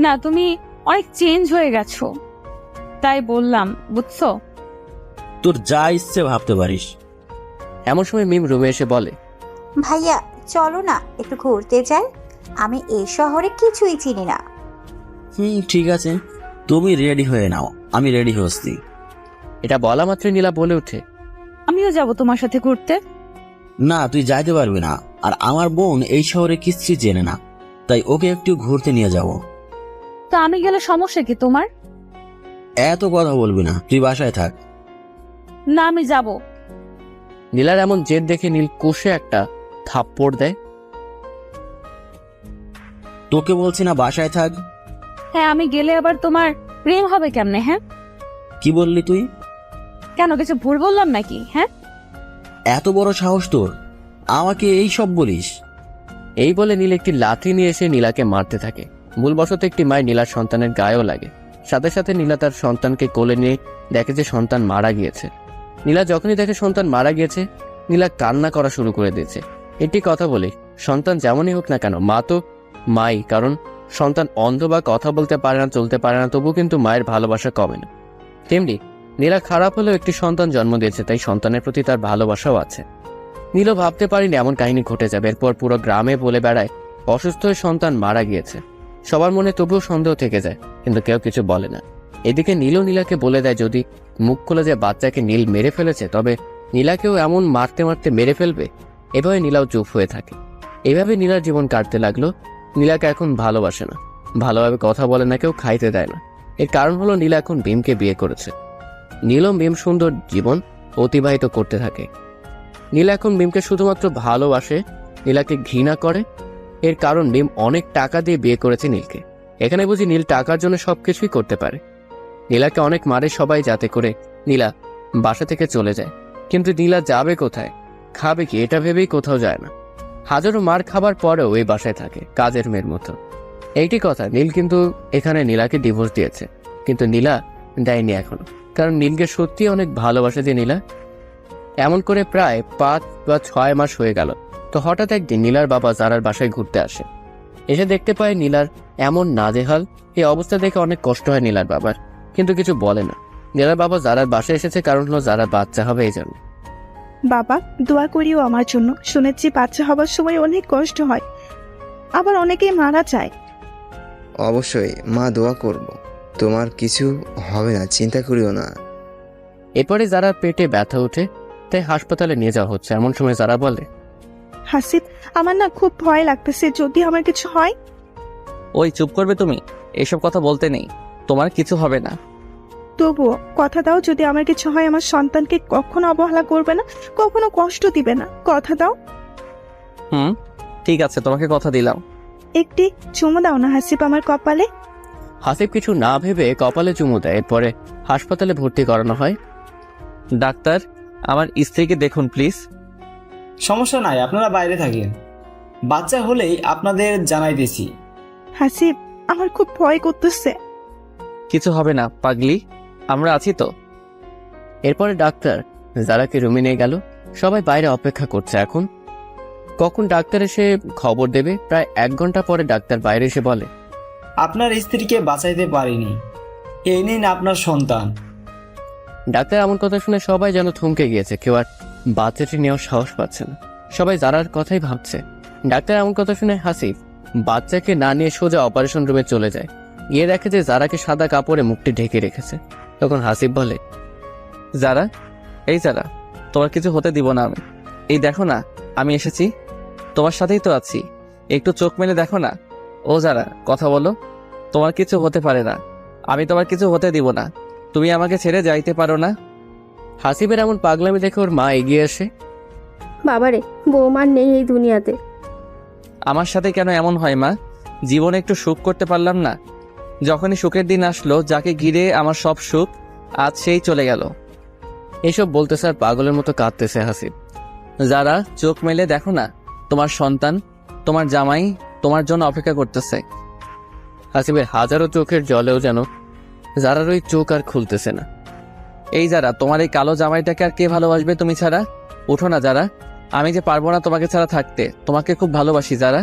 না, তুমি অনেক চেঞ্জ হয়ে গেছো, তাই বললাম, বুঝছো? তোর যা ইচ্ছে ভাবতে পারিস। এমন সময় মিম রুমে এসে বলে, ভাইয়া চলো না একটু ঘুরতে যাই, আমি এই শহরে কিছুই চিনি না। ঠিক আছে, তুমি রেডি হয়ে নাও, আমি রেডি হচ্ছি। এটা বলা মাত্রই নীলা বলে ওঠে, আমিও যাব তোমার সাথে ঘুরতে। না, তুই যাইতে পারবি না, আর আমার বোন এই শহরে কিচ্ছু জেনে না, তাই ওকে একটু ঘুরতে নিয়ে যাব। তো আমি গেলে সমস্যা কি তোমার? এত কথা বলবি না, তুই বাসায় থাক। না আমি যাব। নীলার এমন জেদ দেখে নীল কষে একটা থাপ্পড় দেয়। তোকে বলছি না বাসায় থাক। হ্যাঁ আমি গেলে আবার তোমার প্রেম হবে কেমনে? হ্যাঁ কি বললি তুই? কেন কিছু ভুল বললাম নাকি? হ্যাঁ এত বড় সাহস তোর, আমাকে এই সব বলিস? এই বলে নীল একটি লাঠি নিয়ে এসে নীলাকে মারতে থাকে। ভুলবশত একটি মায়ের নীলার সন্তানের গায়েও লাগে। সাথে সাথে নীলা তার সন্তানকে কোলে নিয়ে দেখে যে সন্তান মারা গিয়েছে। নীলা যখনই দেখে সন্তান মারা গিয়েছে, নীলা কান্না করা শুরু করে দিয়েছে। একটি কথা বলি, সন্তান যেমনই হোক না কেন, মা তো মাই। কারণ সন্তান অন্ধ বা কথা বলতে পারে না, চলতে পারে না, তবু কিন্তু মায়ের ভালোবাসা কমে না। তেমনি নীলা খারাপ হলেও একটি সন্তান জন্ম দিয়েছে, তাই সন্তানের প্রতি তার ভালোবাসাও আছে। নীলও ভাবতে পারিনি এমন কাহিনী ঘটে যাবে। এরপর পুরো গ্রামে বলে বেড়ায় অসুস্থ হয়ে সন্তান মারা গিয়েছে। সবার মনে তবুও সন্দেহ থেকে যায়, কিন্তু কেউ কিছু বলে না। এদিকে নীলও নীলাকে বলে দেয় যদি মুখ খুলে যে বাচ্চাকে নীল মেরে ফেলেছে, তবে নীলাকেও এমন মারতে মারতে মেরে ফেলবে। এভাবে নীলাও চুপ হয়ে থাকে। এভাবে নীলার জীবন কাটতে লাগলো। নীলাকে এখন ভালোবাসে না, ভালোভাবে কথা বলে না, কেউ খাইতে দেয় না। এর কারণ হলো নীলা এখন ভীমকে বিয়ে করেছে। নীলও ভীম সুন্দর জীবন অতিবাহিত করতে থাকে। নীলা এখন ভীমকে শুধুমাত্র ভালোবাসে, নীলাকে ঘৃণা করে। এর কারণ ভীম অনেক টাকা দিয়ে বিয়ে করেছে নীলকে। এখানে বুঝি নীল টাকার জন্য সবকিছুই করতে পারে। নীলাকে অনেক মারে সবাই, যাতে করে নীলা বাসা থেকে চলে যায়। কিন্তু নীলা যাবে কোথায়, খাবে কি, এটা ভেবেই কোথাও যায় না। হাজারো মার খাবার পরেও এই বাসায় থাকে কাজের মেয়ের মতো। এইটি কথা, নীল কিন্তু এখানে নীলাকে ডিভোর্স দিয়েছে, কিন্তু নীলা দেয়নি এখনো। কারণ নীলকে সত্যি অনেক ভালোবাসে যে নীলা। এমন করে প্রায় 5 বা 6 মাস হয়ে গেল। তো হঠাৎ একদিন নীলার বাবা জারার বাসায় ঘুরতে আসে। এসে দেখতে পায় নীলার এমন নাজেহাল। এই অবস্থা দেখে অনেক কষ্ট হয় নীলার বাবার, কিন্তু কিছু বলে না। নীলার বাবা জারার বাসায় এসেছে কারণ হলো জারার বাচ্চা হবে এই জন্য। বাবা দোয়া করিও আমার জন্য, শুনেছি বাচ্চা হবার সময় অনেক কষ্ট হয়, আবার অনেকেই মারা যায়। অবশ্যই মা, দোয়া করব, তোমার কিছু হবে না, চিন্তা করিও না। এরপরে জারার পেটে ব্যথা ওঠে, তাই হাসপাতালে নিয়ে যাওয়া হচ্ছে। এমন সময় জারা বলে, হাসিব আমার না খুব ভয় লাগতেছে, যদি আমার কিছু হয়। ওই চুপ করবে তুমি, এসব কথা বলতে নেই, তোমার কিছু হবে না। তবুও কথা দাও, যদি আমার কিছু হয় আমার সন্তানকে কখনো অবহেলা করবে না, কখনো কষ্ট দিবে না, কথা দাও। ঠিক আছে, তোমাকে কথা দিলাম। একটি চুমু দাও না হাসিব আমার কপালে। হাসিব কিছু না ভেবে কপালে চুমু দেয়। এরপরে হাসপাতালে ভর্তি করানো হয়। ডাক্তার, আমার স্ত্রীকে দেখুন প্লিজ। সমস্যা নাই, আপনারা বাইরে থাকেন, বাচ্চা হলেই আপনাদের জানাইতেছি। হাসিব আমার খুব ভয় করতেছে। কিছু হবে না পাগলি, আমরা আছি তো। এরপরে ডাক্তার জারাকে রুমে নিয়ে গেল। সবাই বাইরে অপেক্ষা করছে এখন কখন ডাক্তার এসে খবর দেবে। প্রায় 1 ঘন্টা পরে ডাক্তার বাইরে এসে বলে, আপনার স্ত্রীকে বাঁচাইতে পারিনি, এই নিন আপনার সন্তান। ডাক্তার এমন কথা শুনে সবাই যেন থমকে গিয়েছে। কেউ আর বাচ্চাটি নেওয়ার সাহস পাচ্ছে না। সবাই জারার কথাই ভাবছে। ডাক্তার এমন কথা শুনে হাসিব বাচ্চাকে না নিয়ে সোজা অপারেশন রুমে চলে যায়। গিয়ে দেখে যে জারাকে সাদা কাপড়ে মুখটি ঢেকে রেখেছে। তখন হাসিব বলে, যারা, এই যারা, তোমার কিছু হতে দিব না আমি। এই দেখো না, আমি এসেছি, তোমার সাথেই তো আছি, একটু চোখ মেলে দেখো না। ও যারা, কথা বলো, তোমার কিছু হতে পারে না, আমি তোমার কিছু হতে দিব না, তুমি আমাকে ছেড়ে যাইতে পারো না। হাসিবের এমন পাগলামি দেখে ওর মা এগিয়ে আসে। বাবারে, বৌমার নেই এই দুনিয়াতে। আমার সাথে কেন এমন হয় মা? জীবনে একটু সুখ করতে পারলাম না? যখনই সুখের দিন আসলো, যাকে ঘিরে আমার সব সুখ, আজ সেই চলে গেল। এসব বলতে স্যার পাগলের মতো কাঁদতেছে হাসিব। যারা, চোখ মেলে দেখো না, তোমার সন্তান, তোমার জামাই তোমার জন্য অপেক্ষা করতেছে। হাসিবের হাজারো চোখের জলেও যেন যারার ওই চোখ আর খুলতেছে না। এই যারা, তোমার এই কালো জামাইটাকে আর কে ভালোবাসবে তুমি ছাড়া? উঠো না যারা, আমি যে পারবো না তোমাকে ছাড়া থাকতে, তোমাকে খুব ভালোবাসি যারা।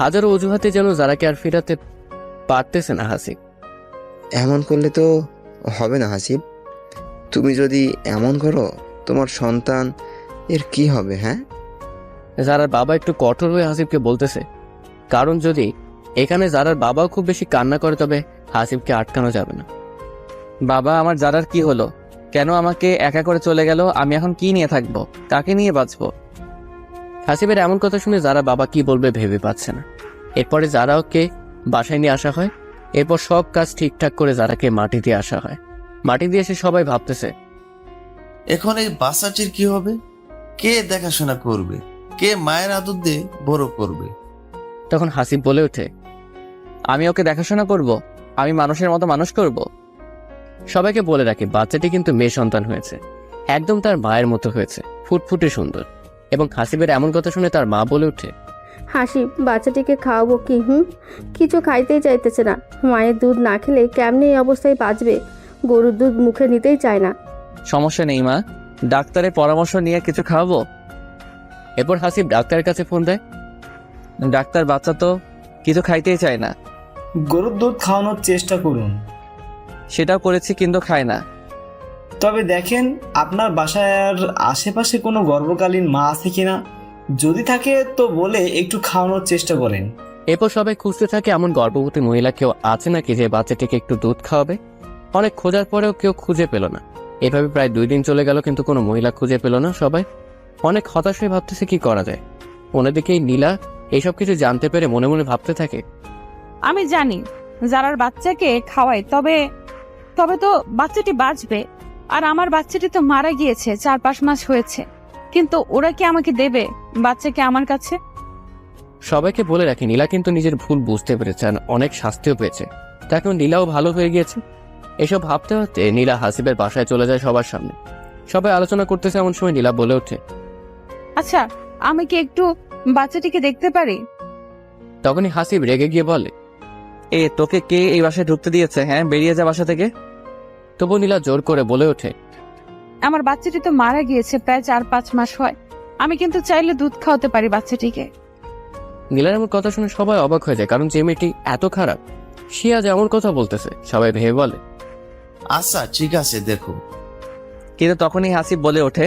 হাজারো অজুহাতে যেন যারাকে আর ফেরাতে পারতেছে না হাসিব। এমন করলে তো হবে না হাসিব, তুমি যদি এমন করো তোমার সন্তান এর কি হবে? হ্যাঁ, যারার বাবা একটু কঠোর হয়ে হাসিবকে বলতেছে, কারণ যদি এখানে যারার বাবাও খুব বেশি কান্না করে তবে হাসিবকে আটকানো যাবে না। বাবা, আমার জারার কি হলো? কেন আমাকে একা করে চলে গেল? আমি এখন কি নিয়ে থাকবো? কাকে নিয়ে বাঁচবো? হাসিবের এমন কথা শুনে যারা বাবা কি বলবে ভেবে পাচ্ছে না। এরপরে যারা ওকে বাসায় নিয়ে আসা হয়। এরপর সব কাজ ঠিকঠাক করে যারাকে মাটি দিয়ে আসা হয়। মাটি দিয়ে এসে সবাই ভাবতেছে, এখন এই বাচ্চাটির কি হবে? কে দেখাশোনা করবে? কে মায়ের আদর দিয়ে বড় করবে? তখন হাসিব বলে ওঠে, আমি ওকে দেখাশোনা করব? আমি মানুষের মতো মানুষ করব? সবাইকে বলে রাখি বাচ্চাটি কিন্তু মেয়ে সন্তান হয়েছে, একদম তার মায়ের মতো হয়েছে, ফুটফুটে সুন্দর। এবং হাসিবের এমন কথা শুনে তার মা বলে ওঠে, হাসিব, বাচ্চাটিকে খাওয়াবো কি? কিছু খাইতেই চাইতেছে না। মায়ের দুধ না খেলে কেমনি এই অবস্থায় বাঁচবে? গরুর দুধ মুখে নিতেই চায় না। সমস্যা নেই মা, ডাক্তারের পরামর্শ নিয়ে কিছু খাওয়াবো। এরপর হাসিব ডাক্তারের কাছে ফোন দেয়। ডাক্তার, বাচ্চা তো কিছু খাইতেই চায় না। গরুর দুধ খাওয়ানোর চেষ্টা করুন। সেটাও করেছি কিন্তু খায় না। তবে দেখেন আপনার বাসায় আর আশেপাশে কোনো গর্ভকালীন মা আছে কিনা, যদি থাকে তো বলে একটু খাওয়ানোর চেষ্টা করেন। এরপর সবাই খুঁজতে থাকে এমন গর্ভবতী মহিলা কেউ আছে নাকি যে বাচ্চাটিকে একটু দুধ খাওয়াবে। অনেক খোঁজার পরেও কেউ খুঁজে পেল না। এভাবে প্রায় 2 দিন চলে গেল, কিন্তু কোনো মহিলা খুঁজে পেল না। সবাই অনেক হতাশ হয়ে ভাবতেছে কি করা যায়। অন্যদিকে নীলা এইসব কিছু জানতে পেরে মনে মনে ভাবতে থাকে, আমি জানি যারার বাচ্চাকে খাওয়াই, তবে তো বাচ্চাটি বাঁচবে। আর আমার বাচ্চাটি তো মারা গিয়েছে, 4-5 মাস হয়েছে। কিন্তু ওরা কি আমাকে দেবে বাচ্চাকে আমার কাছে? সবাইকে বলে রাখি নীলা কিন্তু নিজের ভুল বুঝতে পেরেছে আর অনেক শাস্তিও পেয়েছে। তখন নীলাও ভালো হয়ে গিয়েছে। এসব ভাবতে ভাবতে নীলা হাসিবের বাসায় চলে যায় সবার সামনে। সবাই আলোচনা করতেছে, এমন সময় নীলা বলে ওঠে, আচ্ছা, আমি কি একটু বাচ্চাটিকে দেখতে পারি? তখনই হাসিব রেগে গিয়ে বলে, তোকে কে এই বাসায় ঢুকতে দিয়েছে? হ্যাঁ, বেরিয়ে যা বাসা থেকে। তবু নীলা জোর করে বলে ওঠে, আমার বাচ্চাটি তো মারা গিয়েছে, প্রায় 4-5 মাস হয়। আমি কিন্তু চাইলে দুধ খাওয়াতে পারি বাচ্চাটিকে। নীলার এমন কথা শুনে সবাই অবাক হয়ে যায়, কারণ যে মেয়েটি এত খারাপ সে আজ এমন কথা বলতেছে। সবাই ভেবে বলে, আচ্ছা ঠিক আছে, দেখো। কিন্তু তখনই হাসিব বলে ওঠে,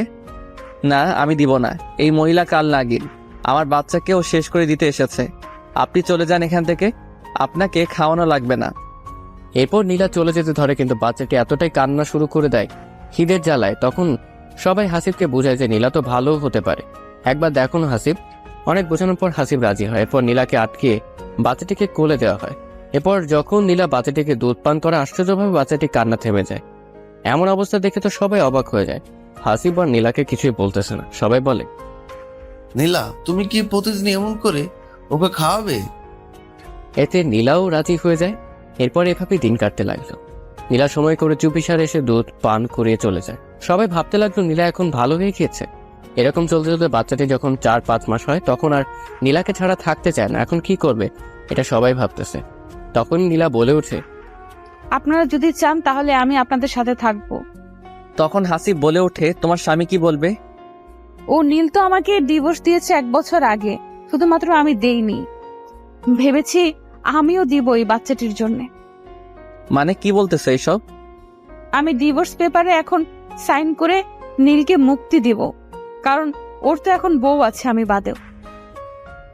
না, আমি দিব না। এই মহিলা কাল নাগিন, আমার বাচ্চাকেও শেষ করে দিতে এসেছে। আপনি চলে যান এখান থেকে, আপনাকে খাওয়ানো লাগবে না। এরপর নীলা চলে যেতে ধরে, কিন্তু বাচ্চাটি এতটাই কান্না শুরু করে দেয় খিদের জ্বালায়। তখন সবাই হাসিবকে বোঝায় যে নীলা তো ভালো হতে পারে, একবার দেখুন হাসিব। অনেক বোঝানোর পর হাসিব রাজি হয়। এরপর নীলাকে আটকে বাচ্চাটিকে কোলে দেওয়া হয়। এরপর যখন নীলা বাচ্চাটিকে দুধ পান করে, আশ্চর্যভাবে বাচ্চাটি কান্না থেমে যায়। এমন অবস্থা দেখে তো সবাই অবাক হয়ে যায়। হাসিব আর নীলাকে কিছুই বলতেছে না। সবাই বলে, নীলা, তুমি কি প্রতিদিন এমন করে ওকে খাওয়াবে? এতে নীলাও রাজি হয়ে যায়। এরপর এভাবে দিন কাটতে লাগলো। নীলা সময় করে চুপিসারে এসে দুধ পান করিয়ে চলে যায়। সবাই ভাবতে লাগলো নীলা এখন ভালো হয়ে গিয়েছে। এরকম চলতে চলতে বাচ্চাটি যখন 4-5 মাস হয়, তখন আর নীলাকে ছাড়া থাকতে চায় না। এখন কি করবে এটা সবাই ভাবতেছে। তখন নীলা বলে ওঠে, আপনারা যদি চান তাহলে আমি আপনাদের সাথে থাকবো। তখন হাসিব বলে ওঠে, তোমার স্বামী কি বলবে? ও নীল তো আমাকে ডিভোর্স দিয়েছে 1 বছর আগে, শুধুমাত্র আমি দেইনি। ভেবেছি আমিও দিব এই বাচ্চাটির জন্য। মানে কি বলতেছে এইসব? আমি ডিভোর্স পেপারে এখন সাইন করে নীলকে মুক্তি দিব, কারণ ওর তো এখন বউ আছে আমি বাদেও।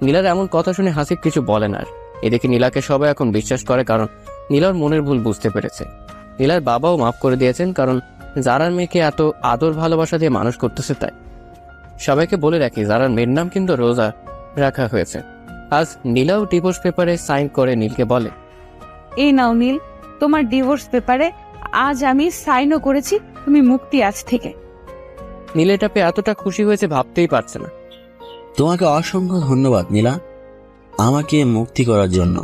নীলার এমন কথা শুনে হাসিব কিছু বলে না। আর এদিকে নীলাকে সবাই এখন বিশ্বাস করে, কারণ নীলার মনের ভুল বুঝতে পেরেছে। নীলার বাবাও মাফ করে দিয়েছেন, কারণ জারার মেয়েকে এত আদর ভালোবাসা দিয়ে মানুষ করতেছে তাই। সবাইকে বলে রাখি জারার মেয়ের নাম কিন্তু রোজা রাখা হয়েছে। আজ নীলাও ডিভোর্স পেপারে সাইন করে নীলকে বলে, এই নাও নীল, তোমার ডিভোর্স পেপারে আজ আমি সাইনও করেছি, তুমি মুক্তি আজ থেকে। নীল এটা পেয়ে এতটা খুশি হয়েছে ভাবতেই পারছে না। তোমাকে অসংখ্য ধন্যবাদ নীলা, আমাকে মুক্তি করার জন্য।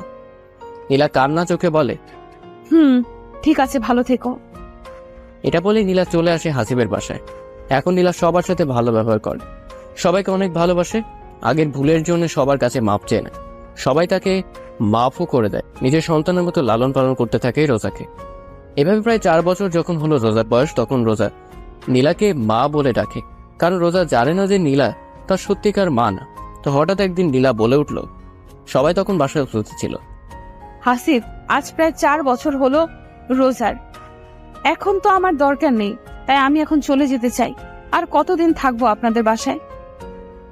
নীলা কান্না চোখে বলে, ঠিক আছে, ভালো থেকো। এটা বলে নীলা চলে আসে হাসিবের বাসায়। এখন নীলা সবার সাথে ভালো ব্যবহার করে, সবাইকে অনেক ভালোবাসে। আগের ভুলের জন্য সবার কাছে মাপ চেয়ে নেয়। সবাই তাকে মাফও করে দেয়। নিজের সন্তানের মতো লালন পালন করতে থাকে রোজাকে। এভাবে প্রায় 4 বছর যখন হলো রোজার বয়স, তখন রোজা নীলাকে মা বলে ডাকে, কারণ রোজা জানে না যে নীলা তার সত্যিকার মা না। তো হঠাৎ একদিন নীলা বলে উঠল, সবাই তখন বাসায় উপস্থিত ছিল, হাসিব, আজ প্রায় 4 বছর হলো রোজার। এখন তো আমার দরকার নেই, তাই আমি এখন চলে যেতে চাই। আর কতদিন থাকবো আপনাদের বাসায়?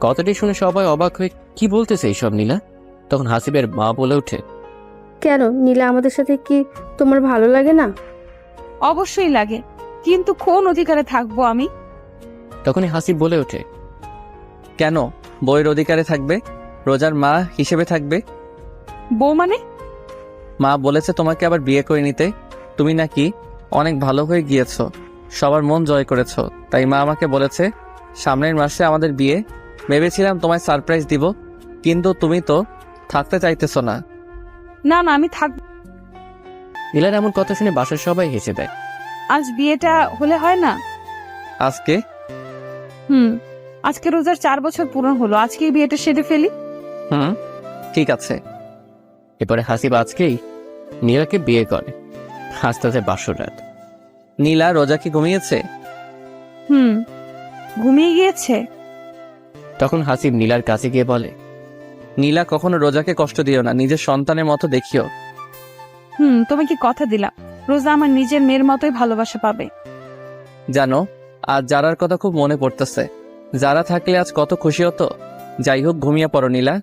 কথাটি শুনে সবাই অবাক হয়ে কি বলতেছে এইসব নীলা। তখন হাসিবের মা বলে ওঠে, কেন নীলা, আমাদের সাথে কি তোমার ভালো লাগে না? অবশ্যই লাগে, কিন্তু কোন অধিকারে থাকবো আমি? তখনই হাসিব বলে ওঠে, কেন বইয়ের অধিকারে থাকবে? রোজার মা হিসেবে থাকবে। বউ মানে? মা বলেছে তোমাকে আবার বিয়ে করে নিতে। তুমি নাকি অনেক ভালো হয়ে গিয়েছো, সবার মন জয় করেছো, তাই মা আমাকে বলেছে সামনের মাসে আমাদের বিয়ে। ভেবেছিলাম তোমায় সারপ্রাইজ দিব, কিন্তু তুমি তো থাকতে চাইতেছো না। না না, আমি থাক। নীলার এমন কথা শুনে বাসার সবাই হেসে দেয়। আজ বিয়েটা হলে হয় না? আজকে আজকে রোজার 4 বছর পূরণ হলো, আজকেই বিয়েটা সেরে ফেলি। ঠিক আছে। এরপরে হাসিব আজকেই নীলাকে বিয়ে করে। আস্তে আস্তে বাসর রাত। নীলা রোজা কি ঘুমিয়েছে? ঘুমিয়ে গিয়েছে। তখন হাসিব নীলার কাছে গিয়ে বলে, নীলা কখনো রোজাকে কষ্ট দিও না, নিজের সন্তানের মতো দেখিও। তোমাকে কথা দিলাম, রোজা আমার নিজের মেয়ের মতোই ভালোবাসা পাবে। জানো, আজ যারার কথা খুব মনে পড়তেছে। যারা থাকলে আজ কত খুশি হতো। যাই হোক, ঘুমিয়ে পড়ো নীলা।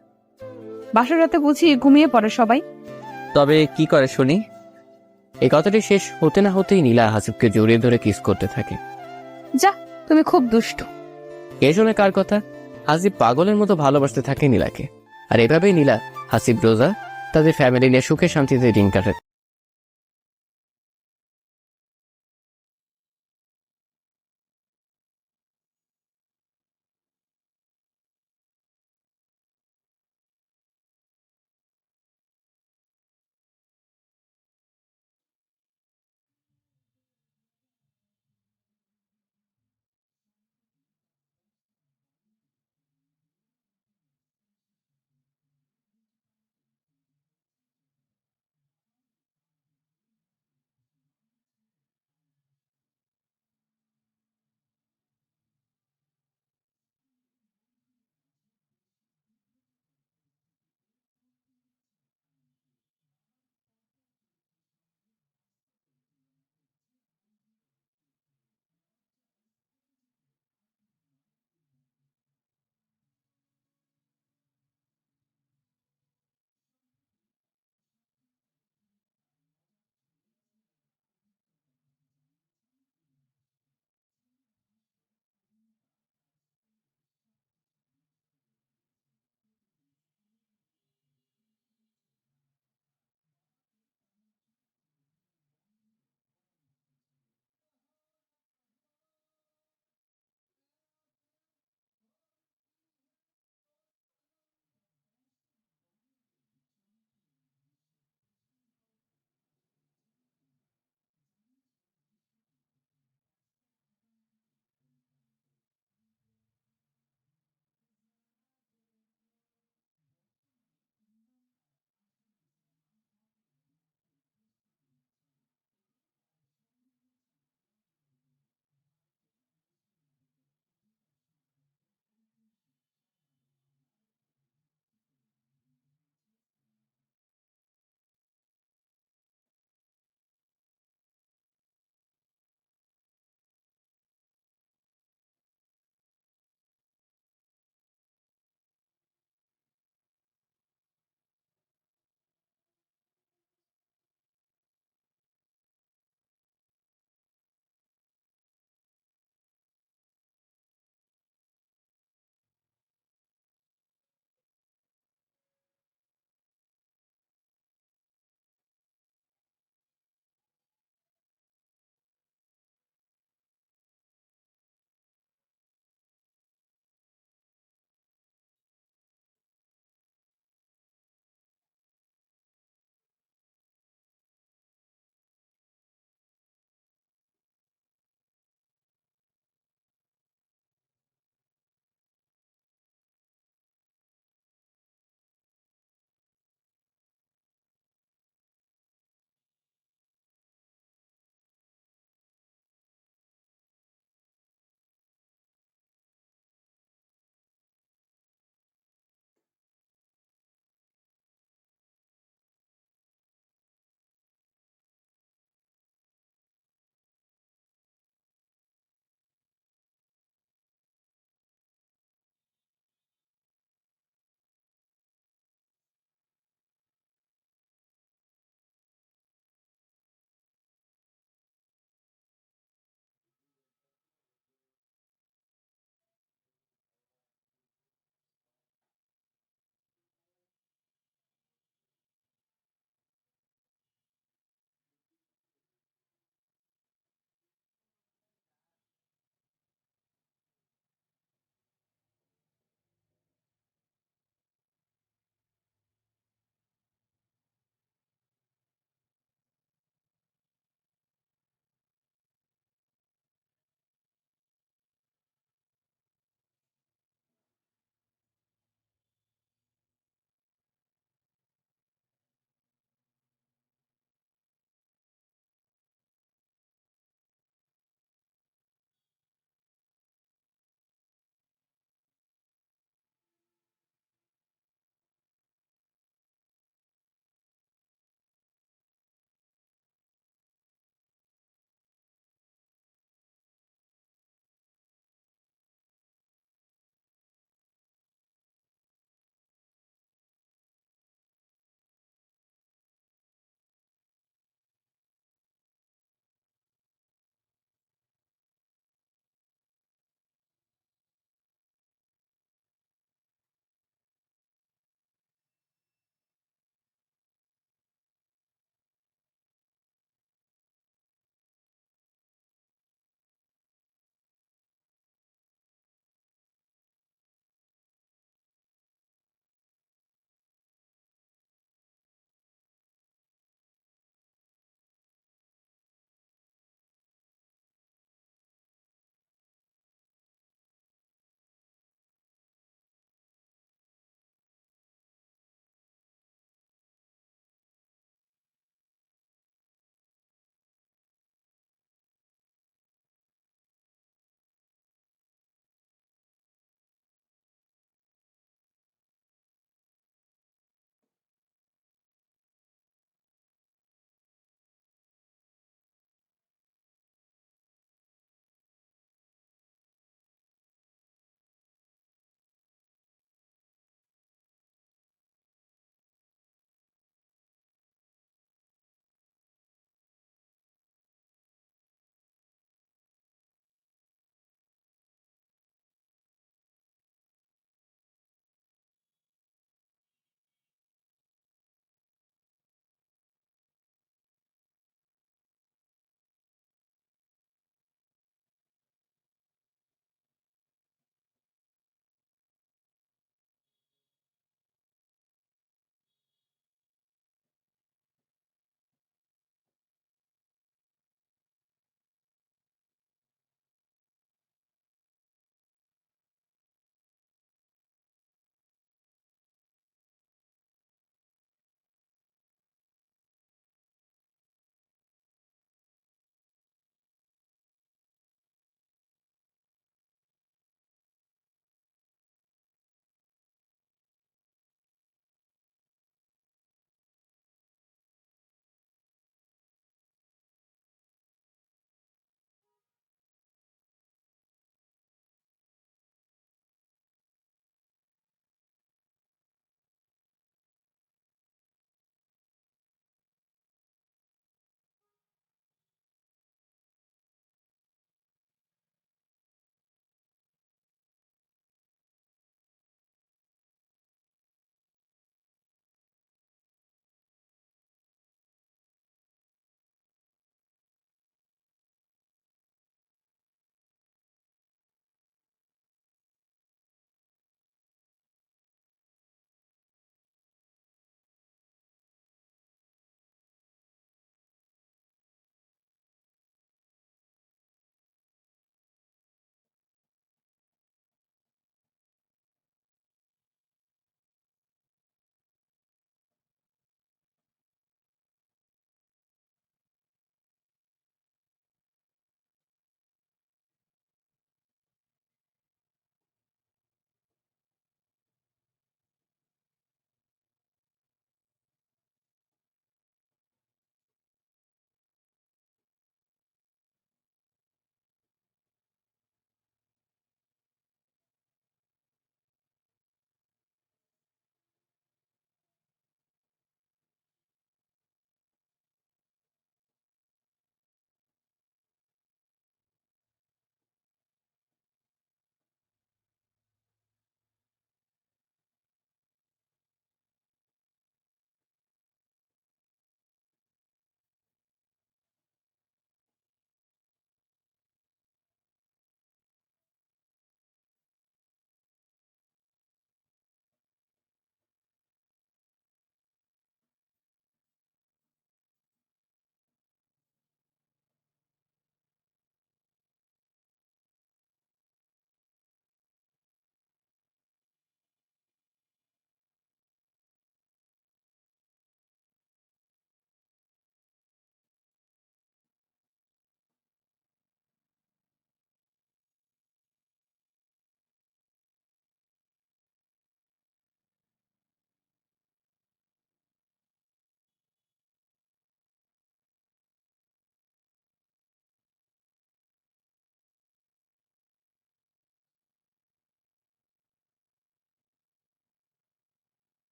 বাসর রাতে বুঝি ঘুমিয়ে পড়ে সবাই? তবে কি করে শুনি? এই কথাটি শেষ হতে না হতেই নীলা হাসিবকে জড়িয়ে ধরে কিস করতে থাকে। যা, তুমি খুব দুষ্ট। কে শুনে কার কথা? হাসিব পাগলের মতো ভালোবাসতে থাকে নীলাকে। আর এভাবেই নীলা, হাসিব, রোজা তাদের ফ্যামিলি নিয়ে সুখে শান্তিতে দিন কাটায়।